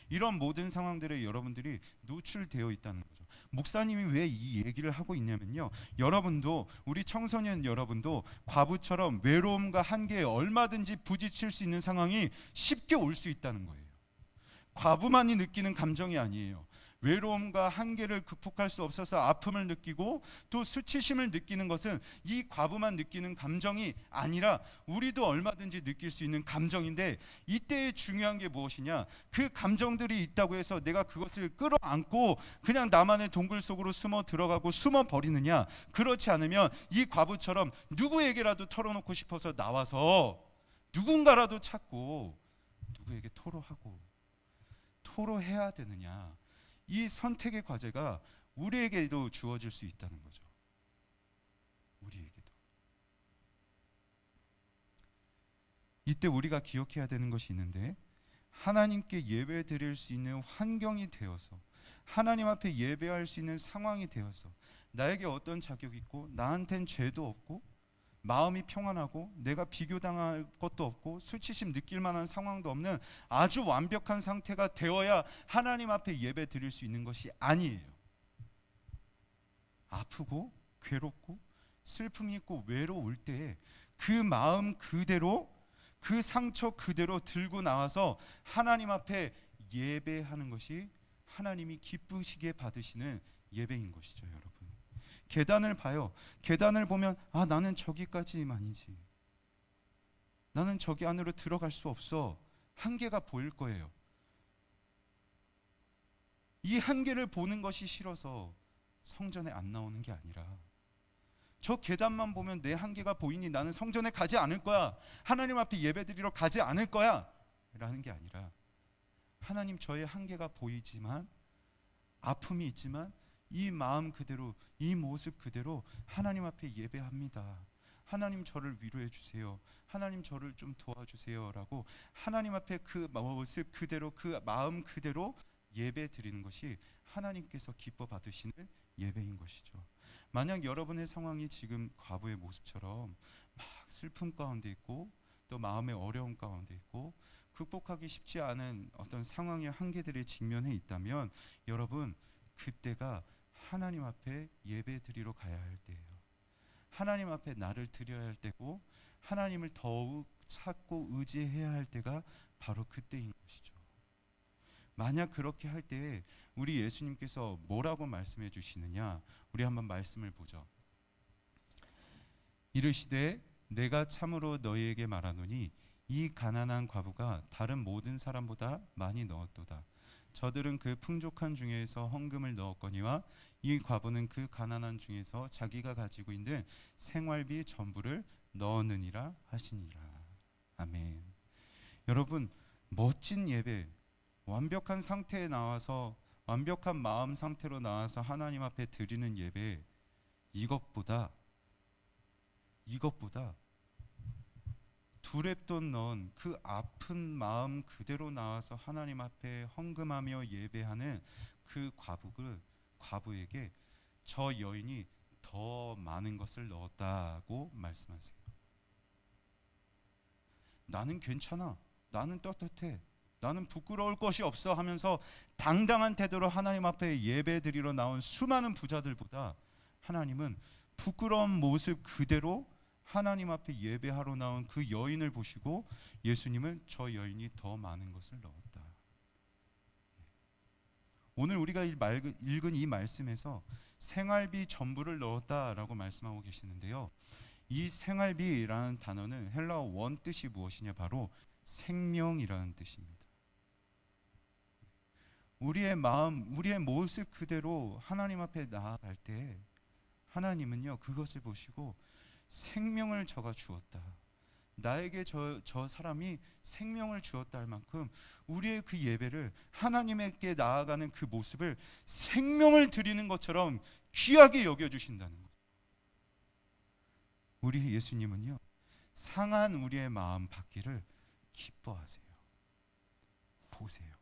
이런 모든 상황들에 여러분들이 노출되어 있다는 거죠. 목사님이 왜 이 얘기를 하고 있냐면요, 여러분도 우리 청소년 여러분도 과부처럼 외로움과 한계에 얼마든지 부딪힐 수 있는 상황이 쉽게 올 수 있다는 거예요. 과부만이 느끼는 감정이 아니에요. 외로움과 한계를 극복할 수 없어서 아픔을 느끼고 또 수치심을 느끼는 것은 이 과부만 느끼는 감정이 아니라 우리도 얼마든지 느낄 수 있는 감정인데 이때의 중요한 게 무엇이냐? 그 감정들이 있다고 해서 내가 그것을 끌어안고 그냥 나만의 동굴 속으로 숨어 들어가고 숨어 버리느냐? 그렇지 않으면 이 과부처럼 누구에게라도 털어놓고 싶어서 나와서 누군가라도 찾고 누구에게 토로해야 되느냐? 이 선택의 과제가 우리에게도 주어질 수 있다는 거죠. 우리에게도. 이때 우리가 기억해야 되는 것이 있는데 하나님께 예배 드릴 수 있는 환경이 되어서 하나님 앞에 예배할 수 있는 상황이 되어서 나에게 어떤 자격이 있고 나한텐 죄도 없고 마음이 평안하고 내가 비교당할 것도 없고 수치심 느낄 만한 상황도 없는 아주 완벽한 상태가 되어야 하나님 앞에 예배 드릴 수 있는 것이 아니에요. 아프고 괴롭고 슬픔이 있고 외로울 때 그 마음 그대로 그 상처 그대로 들고 나와서 하나님 앞에 예배하는 것이 하나님이 기쁘시게 받으시는 예배인 것이죠, 여러분. 계단을 봐요. 계단을 보면 나는 저기까지만이지. 나는 저기 안으로 들어갈 수 없어. 한계가 보일 거예요. 이 한계를 보는 것이 싫어서 성전에 안 나오는 게 아니라 저 계단만 보면 내 한계가 보이니 나는 성전에 가지 않을 거야. 하나님 앞에 예배드리러 가지 않을 거야. 라는 게 아니라 하나님 저의 한계가 보이지만 아픔이 있지만 이 마음 그대로 이 모습 그대로 하나님 앞에 예배합니다. 하나님 저를 위로해 주세요. 하나님 저를 좀 도와주세요. 라고 하나님 앞에 그 모습 그대로 그 마음 그대로 예배 드리는 것이 하나님께서 기뻐 받으시는 예배인 것이죠. 만약 여러분의 상황이 지금 과부의 모습처럼 막 슬픔 가운데 있고 또 마음의 어려움 가운데 있고 극복하기 쉽지 않은 어떤 상황의 한계들에 직면해 있다면 여러분 그때가 하나님 앞에 예배 드리러 가야 할 때예요. 하나님 앞에 나를 드려야 할 때고 하나님을 더욱 찾고 의지해야 할 때가 바로 그때인 것이죠. 만약 그렇게 할 때에 우리 예수님께서 뭐라고 말씀해 주시느냐, 우리 한번 말씀을 보죠. 이르시되 내가 참으로 너희에게 말하노니 이 가난한 과부가 다른 모든 사람보다 많이 넣었도다. 저들은 그 풍족한 중에서 헌금을 넣었거니와 이 과부는 그 가난한 중에서 자기가 가지고 있는 생활비 전부를 넣었느니라 하시니라. 아멘. 여러분, 멋진 예배, 완벽한 상태에 나와서 완벽한 마음 상태로 나와서 하나님 앞에 드리는 예배, 이것보다 두랩돈 넣은 그 아픈 마음 그대로 나와서 하나님 앞에 헌금하며 예배하는 그 과부에게 저 여인이 더 많은 것을 넣었다고 말씀하세요. 나는 괜찮아, 나는 떳떳해, 나는 부끄러울 것이 없어 하면서 당당한 태도로 하나님 앞에 예배 드리러 나온 수많은 부자들보다 하나님은 부끄러운 모습 그대로 하나님 앞에 예배하러 나온 그 여인을 보시고 예수님은 저 여인이 더 많은 것을 넣었다. 오늘 우리가 읽은 이 말씀에서 생활비 전부를 넣었다라고 말씀하고 계시는데요. 이 생활비라는 단어는 헬라어 원 뜻이 무엇이냐, 바로 생명이라는 뜻입니다. 우리의 마음, 우리의 모습 그대로 하나님 앞에 나아갈 때 하나님은요 그것을 보시고 생명을 저가 주었다, 나에게 저 사람이 생명을 주었다 할 만큼 우리의 그 예배를, 하나님께 나아가는 그 모습을 생명을 드리는 것처럼 귀하게 여겨주신다는 거예요. 우리 예수님은요 상한 우리의 마음 받기를 기뻐하세요. 보세요.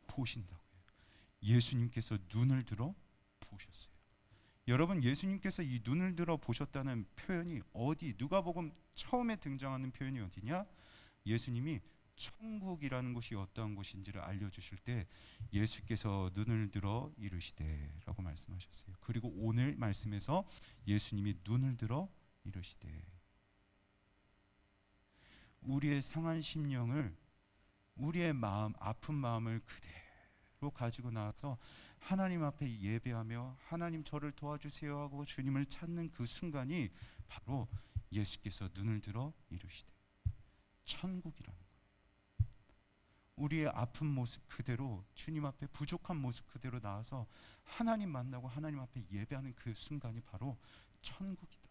보신다고요. 예수님께서 눈을 들어 보셨어요. 여러분, 예수님께서 이 눈을 들어 보셨다는 표현이 어디, 누가복음 처음에 등장하는 표현이 어디냐? 예수님이 천국이라는 곳이 어떠한 곳인지를 알려주실 때 예수께서 눈을 들어 이르시되 라고 말씀하셨어요. 그리고 오늘 말씀에서 예수님이 눈을 들어 이르시되, 우리의 상한 심령을, 우리의 마음, 아픈 마음을 그대로 가지고 나와서 하나님 앞에 예배하며 하나님 저를 도와주세요 하고 주님을 찾는 그 순간이 바로 예수께서 눈을 들어 이르시되 천국이라는 거예요. 우리의 아픈 모습 그대로, 주님 앞에 부족한 모습 그대로 나와서 하나님 만나고 하나님 앞에 예배하는 그 순간이 바로 천국이다,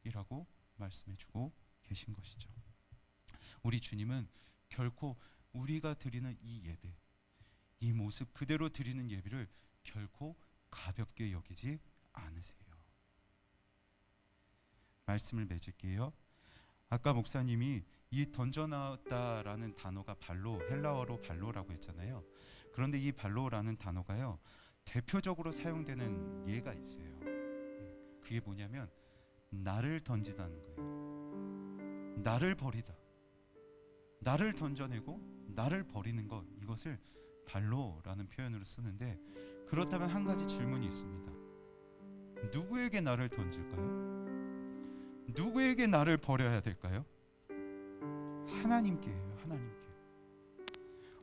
천국이라고 말씀해주고 계신 것이죠. 우리 주님은 결코 우리가 드리는 이 예배, 이 모습 그대로 드리는 예배를 결코 가볍게 여기지 않으세요. 말씀을 맺을게요. 아까 목사님이 이 던져나왔다라는 단어가 발로, 헬라어로 발로라고 했잖아요. 그런데 이 발로라는 단어가요 대표적으로 사용되는 예가 있어요. 그게 뭐냐면 나를 던지다는 거예요. 나를 버리다, 나를 던져내고 나를 버리는 것, 이것을 발로라는 표현으로 쓰는데, 그렇다면 한 가지 질문이 있습니다. 누구에게 나를 던질까요? 누구에게 나를 버려야 될까요? 하나님께예요. 하나님께.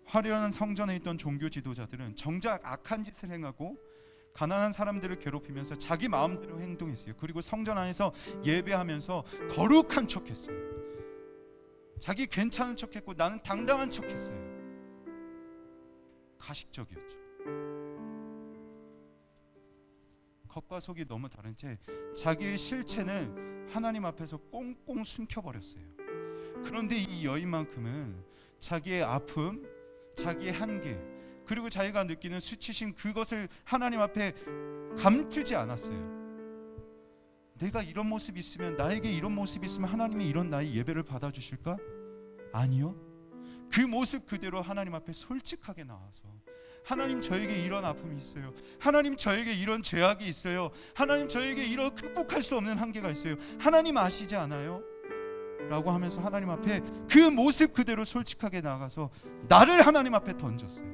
화려한 성전에 있던 종교 지도자들은 정작 악한 짓을 행하고 가난한 사람들을 괴롭히면서 자기 마음대로 행동했어요. 그리고 성전 안에서 예배하면서 거룩한 척했어요. 자기 괜찮은 척했고 나는 당당한 척했어요. 가식적이었죠. 겉과 속이 너무 다른 채 자기의 실체는 하나님 앞에서 꽁꽁 숨겨버렸어요. 그런데 이 여인만큼은 자기의 아픔, 자기의 한계, 그리고 자기가 느끼는 수치심, 그것을 하나님 앞에 감추지 않았어요. 내가 이런 모습이 있으면, 나에게 이런 모습이 있으면 하나님이 이런 나의 예배를 받아주실까? 아니요. 그 모습 그대로 하나님 앞에 솔직하게 나와서, 하나님 저에게 이런 아픔이 있어요, 하나님 저에게 이런 죄악이 있어요, 하나님 저에게 이런 극복할 수 없는 한계가 있어요, 하나님 아시지 않아요? 라고 하면서 하나님 앞에 그 모습 그대로 솔직하게 나가서 나를 하나님 앞에 던졌어요.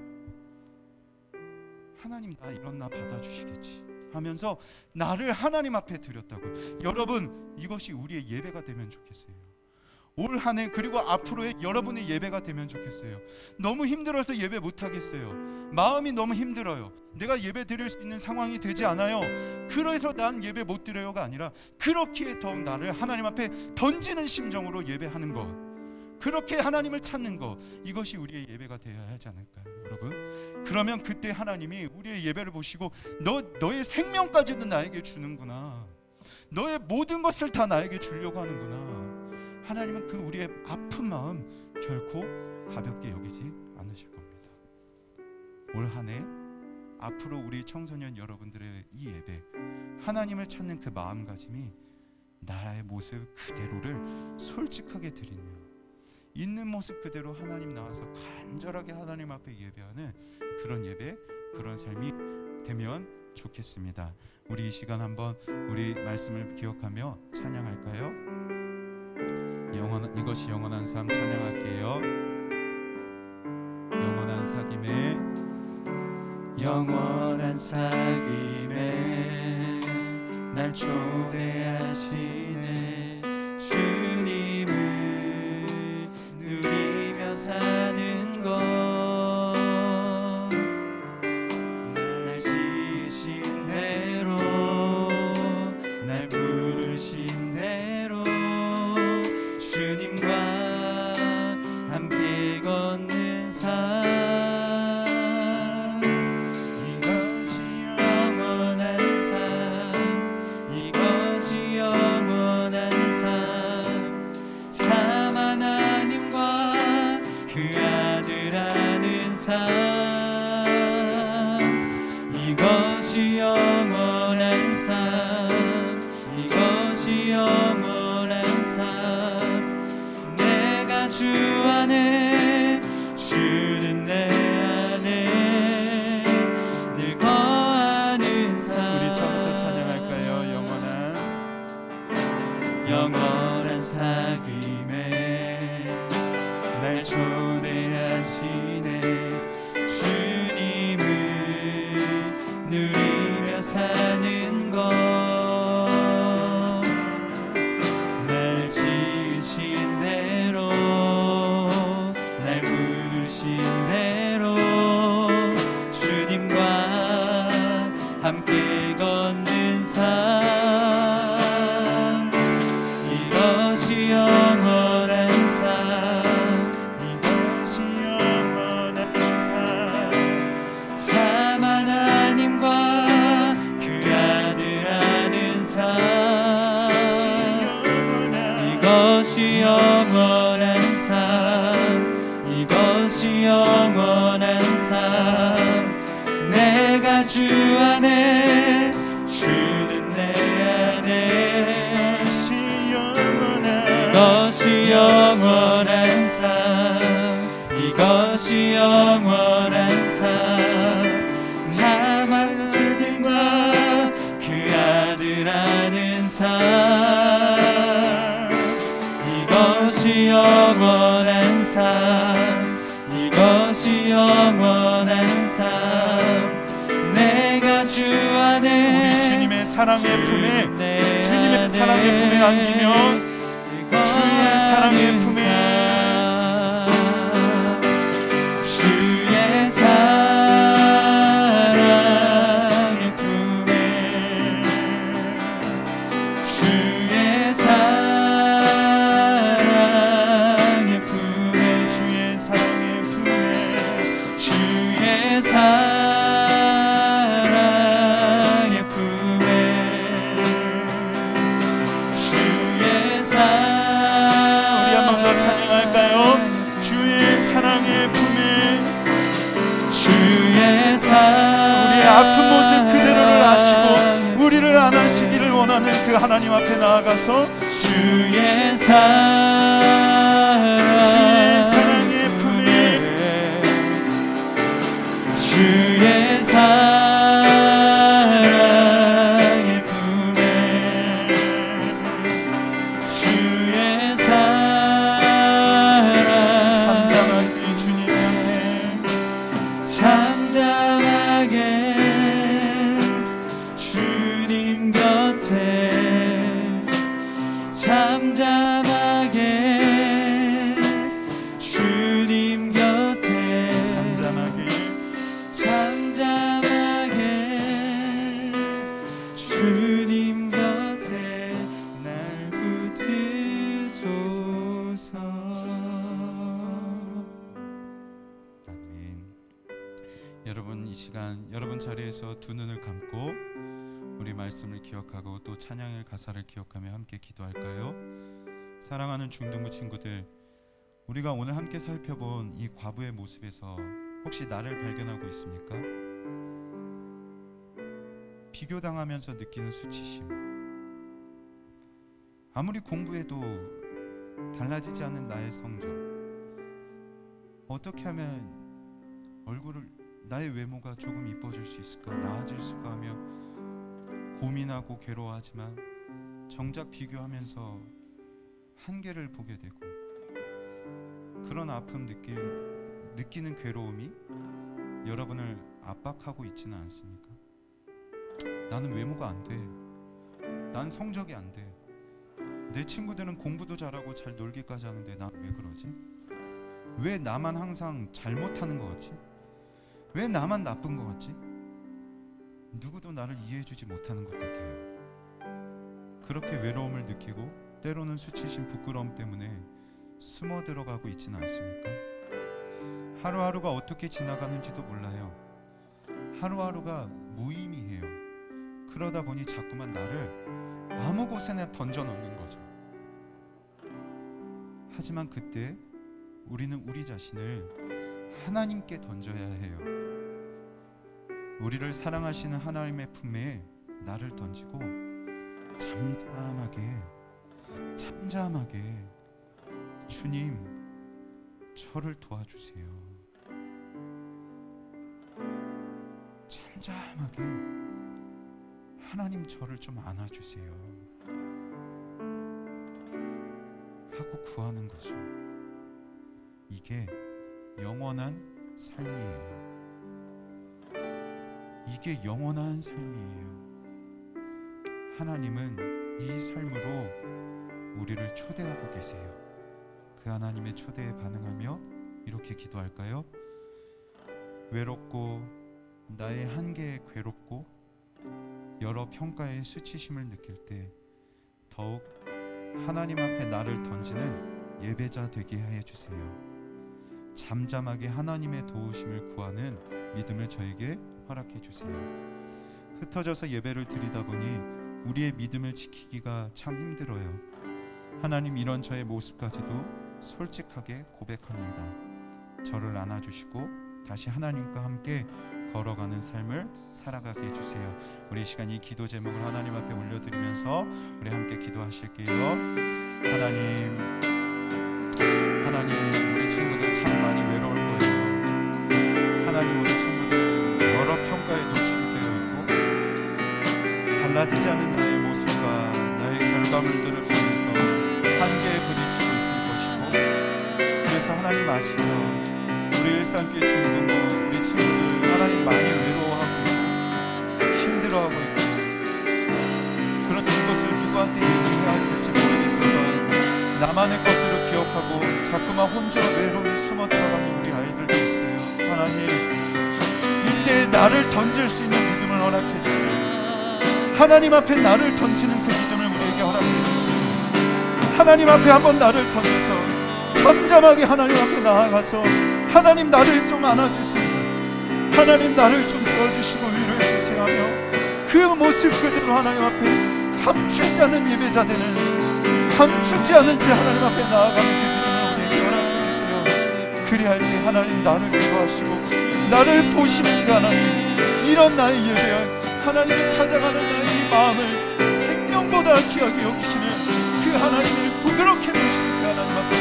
하나님, 나 이런 나 받아주시겠지 하면서 나를 하나님 앞에 드렸다고요. 여러분, 이것이 우리의 예배가 되면 좋겠어요. 올 한 해 그리고 앞으로의 여러분의 예배가 되면 좋겠어요. 너무 힘들어서 예배 못하겠어요. 마음이 너무 힘들어요. 내가 예배 드릴 수 있는 상황이 되지 않아요. 그래서 난 예배 못 드려요가 아니라 그렇기에 더욱 나를 하나님 앞에 던지는 심정으로 예배하는 것, 그렇게 하나님을 찾는 것, 이것이 우리의 예배가 되어야 하지 않을까요, 여러분? 그러면 그때 하나님이 우리의 예배를 보시고 너의 생명까지도 나에게 주는구나, 너의 모든 것을 다 나에게 주려고 하는구나. 하나님은 그 우리의 아픈 마음 결코 가볍게 여기지 않으실 겁니다. 올 한 해 앞으로 우리 청소년 여러분들의 이 예배, 하나님을 찾는 그 마음가짐이 나의 모습 그대로를 솔직하게 드리며 있는 모습 그대로 하나님 나와서 간절하게 하나님 앞에 예배하는 그런 예배, 그런 삶이 되면 좋겠습니다. 우리 이 시간 한번 우리 말씀을 기억하며 찬양할까요? 이것이 영원한 삶 찬양할게요. 영원한 사귐에, 영원한 사귐에 날 초대하시네. 주님을 누리며 사는 것, 날 지으신 대로, 날 부르신 대로 주님과 함께 걷는 삶, 이것이 영원한 삶, 이것이 영원한 삶, 참 하나님과 그 아들 아는 삶, 이것이 영원한 삶, 이것이 영원한 삶. 내가 주 안에, 주는 내 안에 늘 거하는 삶. 우리 처음부터 찬양할까요? 영원한 사귐에 날 초대하시네. 주님을 누리며 사는 것, 날 지으신 대로, 날 부르신 대로 주님과 함께 걷는 삶, 이것이 영원한 삶, 이것이 영원한 삶, 참 하나님과 그 아들 아는 삶, 이것이 영원한 삶, 이것이 영원한 삶. 내가 주 안에, 주는 내 안에, 이것이 영원한 삶, 이것이 영원한 삶, 참 하나님과 그 아들 아는 삶, 이것이 영원한 삶, 이것이 영원한 삶. 내가 주 안에, 우리 주님의 사랑의 품에, 주님의 사랑의 품에 안기며 주의 사랑의 품에, 주의 사랑의 품에, 주의 사랑의 품에, 주의 사랑의 품에, 주의 사랑의 품에, 주의 사랑의, 우리 한 번 더 찬양할까요? 주의 사랑의 품에, 주의 사랑, 우리의 아픈 모습 그대로를 아시고 우리를 안아주시기를 원하는 그 하나님 앞에 나아가서 주의 사랑, 주의 사랑의 품에, 주의 사랑의 품에, 주의 사랑, 이 시간 여러분 자리에서 두 눈을 감고 우리 말씀을 기억하고 또 찬양의 가사를 기억하며 함께 기도할까요? 사랑하는 중등부 친구들, 우리가 오늘 함께 살펴본 이 과부의 모습에서 혹시 나를 발견하고 있습니까? 비교당하면서 느끼는 수치심, 아무리 공부해도 달라지지 않는 나의 성적, 어떻게 하면 나의 외모가 조금 이뻐질 수 있을까, 나아질 수가 하며 고민하고 괴로워하지만 정작 비교하면서 한계를 보게 되고, 그런 아픔 느끼는 괴로움이 여러분을 압박하고 있지는 않습니까? 나는 외모가 안 돼, 난 성적이 안 돼, 내 친구들은 공부도 잘하고 잘 놀기까지 하는데 난 왜 그러지? 왜 나만 항상 잘못하는 것 같지? 왜 나만 나쁜 것 같지? 누구도 나를 이해해주지 못하는 것 같아요. 그렇게 외로움을 느끼고 때로는 수치심, 부끄러움 때문에 숨어 들어가고 있지는 않습니까? 하루하루가 어떻게 지나가는지도 몰라요. 하루하루가 무의미해요. 그러다 보니 자꾸만 나를 아무 곳에나 던져놓는 거죠. 하지만 그때 우리는 우리 자신을 하나님께 던져야 해요. 우리를 사랑하시는 하나님의 품에 나를 던지고 잠잠하게 주님, 저를 도와주세요. 잠잠하게 하나님, 저를 좀 안아주세요 하고 구하는 거죠. 이게 영원한 삶이에요. 이게 영원한 삶이에요. 하나님은 이 삶으로 우리를 초대하고 계세요. 그 하나님의 초대에 반응하며 이렇게 기도할까요? 외롭고 나의 한계에 괴롭고 여러 평가의 수치심을 느낄 때 더욱 하나님 앞에 나를 던지는 예배자 되게 해 주세요. 잠잠하게 하나님의 도우심을 구하는 믿음을 저에게 허락해 주세요. 흩어져서 예배를 드리다 보니 우리의 믿음을 지키기가 참 힘들어요. 하나님, 이런 저의 모습까지도 솔직하게 고백합니다. 저를 안아주시고 다시 하나님과 함께 걸어가는 삶을 살아가게 해주세요. 우리 시간 이 기도 제목을 하나님 앞에 올려드리면서 우리 함께 기도하실게요. 하나님, 우리 친구들 참 많이 외로울 거예요. 하나님, 우리 친구들 여러 평가에 노출되어 있고 달라지지 않은 나의 모습과 나의 결과물들을 보면서 한계에 부딪히고 있을 것이고, 그래서 하나님 아시죠? 우리 일산교회 중등부 우리 친구들 하나님 많이 외로워하고 있고 힘들어하고 있고, 그런 이것을 누구한테 얘기해야 할지 모르겠어서 나만의 것으로 기억하고 자꾸만 혼자 외로이 숨어 들어가는 우리 아이들도 있어요. 하나님, 이때 나를 던질 수 있는 믿음을 허락해 주세요. 하나님 앞에 나를 던지는 그 믿음을 우리에게 허락해 주세요. 하나님 앞에 한번 나를 던져서 잠잠하게 하나님 앞에 나아가서 하나님, 나를 좀 안아주세요. 하나님, 나를 좀 도와주시고 위로해 주세요 하며 그 모습 그대로 하나님 앞에 감추지 않은 예배자 되는, 감추지 않은 채 하나님 앞에 나아가는 그 믿음을 우리에게 허락해 주세요. 그리할 때 하나님, 나를 도와주시고 나를 보시는 그 하나님, 이런 나의 예배, 하나님을 찾아가는 나의 이 마음을 생명보다 귀하게 여기시는 그 하나님을 부끄럽게 보시는 그 하나님 앞에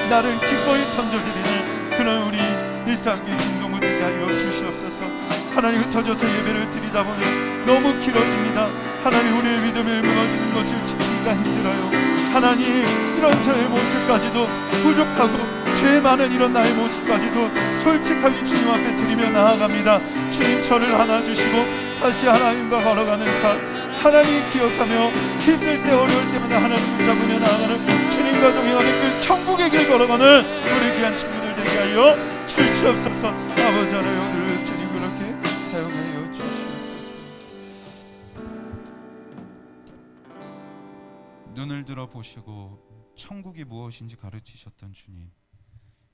나를 기꺼이 던져드리는 그런 우리 일상교회 중동부 되게 하여 주시옵소서. 하나님, 흩어져서 예배를 드리다 보니 너무 길어집니다. 하나님, 우리의 믿음을 무너지는 것을 지키기가 힘들어요. 하나님, 이런 저의 모습까지도 부족하고 죄 많은 이런 나의 모습까지도 솔직하게 주님 앞에 드리며 나아갑니다. 주님, 저를 안아주시고 다시 하나님과 걸어가는 삶, 하나님 기억하며 힘들 때 어려울 때마다 하나님 붙잡으며 나아가는 주님과 동행하는 그 천국의 길 걸어가는 우리 귀한 친구들 되게 하여 주시옵소서. 아버지 하나님, 오늘 주님 그렇게 사용하여 주시옵소서. 눈을 들어 보시고 천국이 무엇인지 가르치셨던 주님,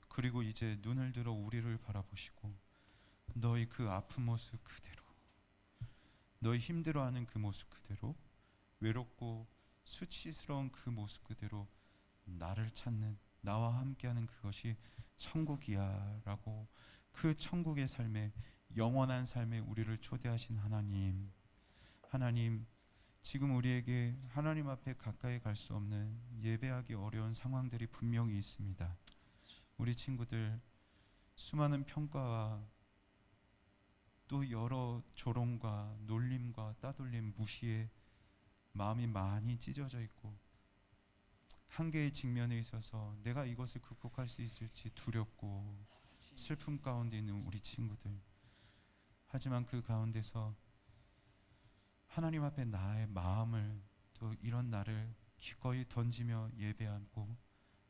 그리고 이제 눈을 들어 우리를 바라보시고 너희 그 아픈 모습 그대로, 너희 힘들어하는 그 모습 그대로, 외롭고 수치스러운 그 모습 그대로 나를 찾는, 나와 함께하는 그것이 천국이야 라고, 그 천국의 삶에, 영원한 삶에 우리를 초대하신 하나님, 하나님, 지금 우리에게 하나님 앞에 가까이 갈 수 없는, 예배하기 어려운 상황들이 분명히 있습니다. 우리 친구들 수많은 평가와 또 여러 조롱과 놀림과 따돌림, 무시에 마음이 많이 찢어져 있고, 한계의 직면에 있어서 내가 이것을 극복할 수 있을지 두렵고 슬픔 가운데 있는 우리 친구들, 하지만 그 가운데서 하나님 앞에 나의 마음을, 또 이런 나를 기꺼이 던지며 예배하고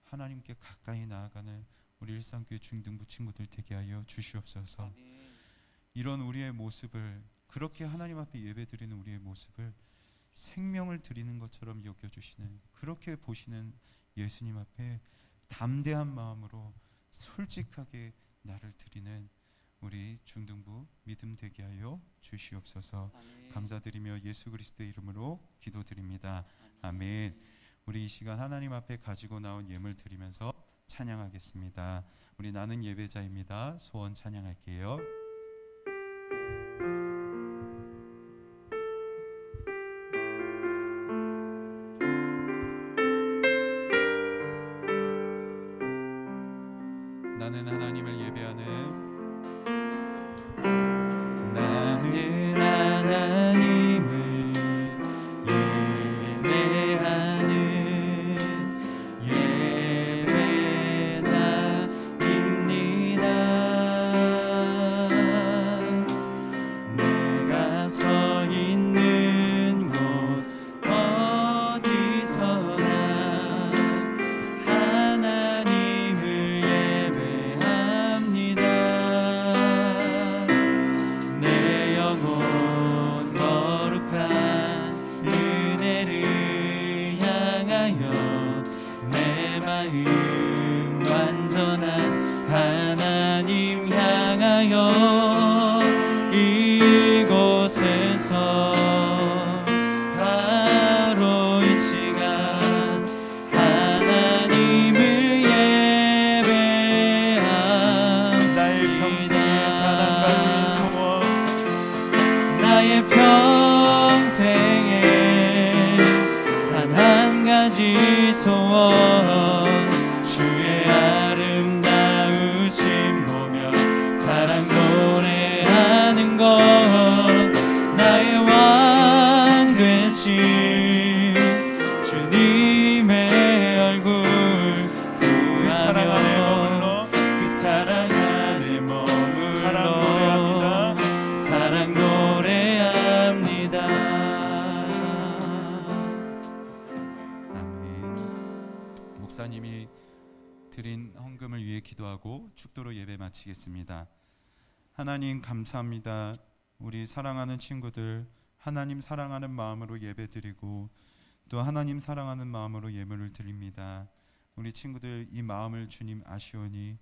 하나님께 가까이 나아가는 우리 일상교회 중등부 친구들 되게 하여 주시옵소서. 이런 우리의 모습을, 그렇게 하나님 앞에 예배드리는 우리의 모습을 생명을 드리는 것처럼 여겨주시는, 그렇게 보시는 예수님 앞에 담대한 마음으로 솔직하게 나를 드리는 우리 중등부 믿음 되게 하여 주시옵소서. 아멘. 감사드리며 예수 그리스도의 이름으로 기도드립니다. 아멘. 우리 이 시간 하나님 앞에 가지고 나온 예물 드리면서 찬양하겠습니다. 우리 나는 예배자입니다. 소원 찬양할게요. 나는 하나님을 예배하는, 나는 하나님을 예배하는 예배자입니다. 내가 서 있는 곳 어디서나 하나님을 예배합니다. 내 영혼 거룩한 은혜를 향하여, 내 마음 완전한 하나님 향하여, 이곳에서 바로 이 시간 하나님을 예배합니다. 나의 평생에 단 한 가지 소원, 주의 아름다우심 보며 사랑 노래하는 것, 나의 왕 되신 주님의 얼굴 구하며, 그 사랑 안에 머물러, 그 사랑 안에 머물러 사랑 노래합니다. 사랑 노래합니다. 아멘. 목사님이 드린 헌금을 위해 기도하고 축도로 예배 마치겠습니다. 하나님 감사합니다. 우리 사랑하는 친구들, 하나님 사랑하는 마음으로 예배드리고 또 하나님 사랑하는 마음으로 예물을 드립니다. 우리 친구들 이 마음을 주님 아시오니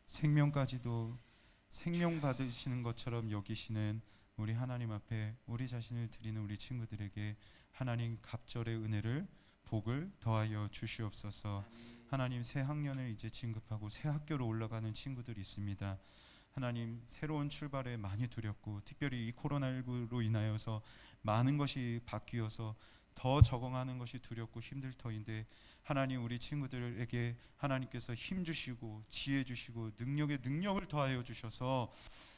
생명까지도 생명 받으시는 것처럼 여기시는 우리 하나님 앞에 우리 자신을 드리는 우리 친구들에게 하나님 갑절의 은혜를, 복을 더하여 주시옵소서. 하나님 새 학년을 이제 진급하고 새 학교로 올라가는 친구들이 있습니다. 하나님 새로운 출발에 많이 두렵고, 특별히 이 코로나19로 인하여서 많은 것이 바뀌어서 더 적응하는 것이 두렵고 힘들 터인데, 하나님 우리 친구들에게 하나님께서 힘 주시고 지혜 주시고 능력에 능력을 더하여 주셔서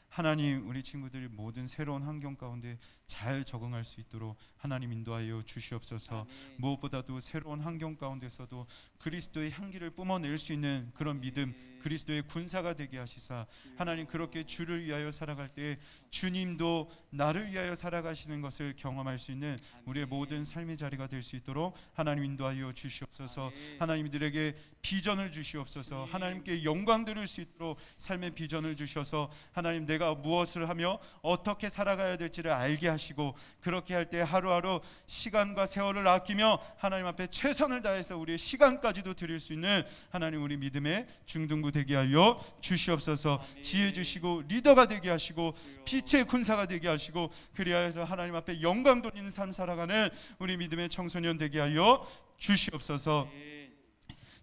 하나님 우리 친구들이 모든 새로운 환경 가운데 잘 적응할 수 있도록 하나님 인도하여 주시옵소서. 아멘. 무엇보다도 새로운 환경 가운데서도 그리스도의 향기를 뿜어낼 수 있는 그런 믿음, 그리스도의 군사가 되게 하시사 하나님 그렇게 주를 위하여 살아갈 때 주님도 나를 위하여 살아가시는 것을 경험할 수 있는 우리의 모든 삶의 자리가 될 수 있도록 하나님 인도하여 주시옵소서. 하나님들에게 비전을 주시옵소서. 하나님께 영광 드릴 수 있도록 삶의 비전을 주셔서 하나님 내가 내가 무엇을 하며 어떻게 살아가야 될지를 알게 하시고, 그렇게 할 때 하루하루 시간과 세월을 아끼며 하나님 앞에 최선을 다해서 우리의 시간까지도 드릴 수 있는 하나님 우리 믿음의 중등부 되게 하여 주시옵소서. 지혜 주시고 리더가 되게 하시고 빛의 군사가 되게 하시고, 그리하여서 하나님 앞에 영광 돌리는 삶 살아가는 우리 믿음의 청소년 되게 하여 주시옵소서.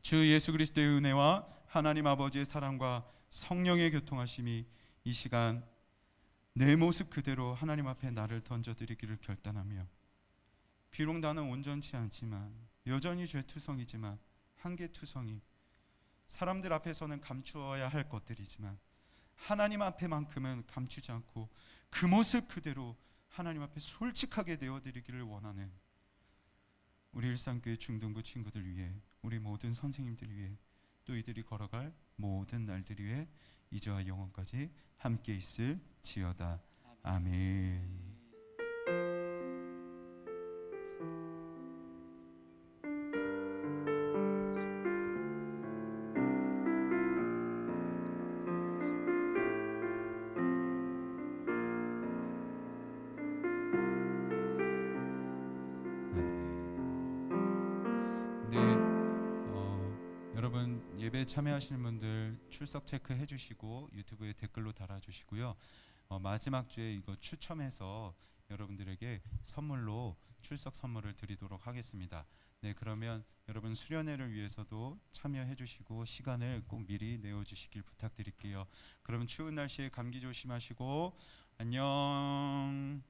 주 예수 그리스도의 은혜와 하나님 아버지의 사랑과 성령의 교통하심이 이 시간 내 모습 그대로 하나님 앞에 나를 던져드리기를 결단하며, 비록 나는 온전치 않지만 여전히 죄투성이지만 한계투성이, 사람들 앞에서는 감추어야 할 것들이지만 하나님 앞에만큼은 감추지 않고 그 모습 그대로 하나님 앞에 솔직하게 되어드리기를 원하는 우리 일상교회 중등부 친구들 위해, 우리 모든 선생님들 위해, 또 이들이 걸어갈 모든 날들 위해 이제와 영원까지 함께 있을지어다. 아멘. 여러분 예배 참여하시는 분들 출석 체크해 주시고 유튜브에 댓글로 달아주시고요. 마지막 주에 이거 추첨해서 여러분들에게 선물로 출석 선물을 드리도록 하겠습니다. 네, 그러면 여러분 수련회를 위해서도 참여해 주시고 시간을 꼭 미리 내어 주시길 부탁드릴게요. 그럼 추운 날씨에 감기 조심하시고 안녕.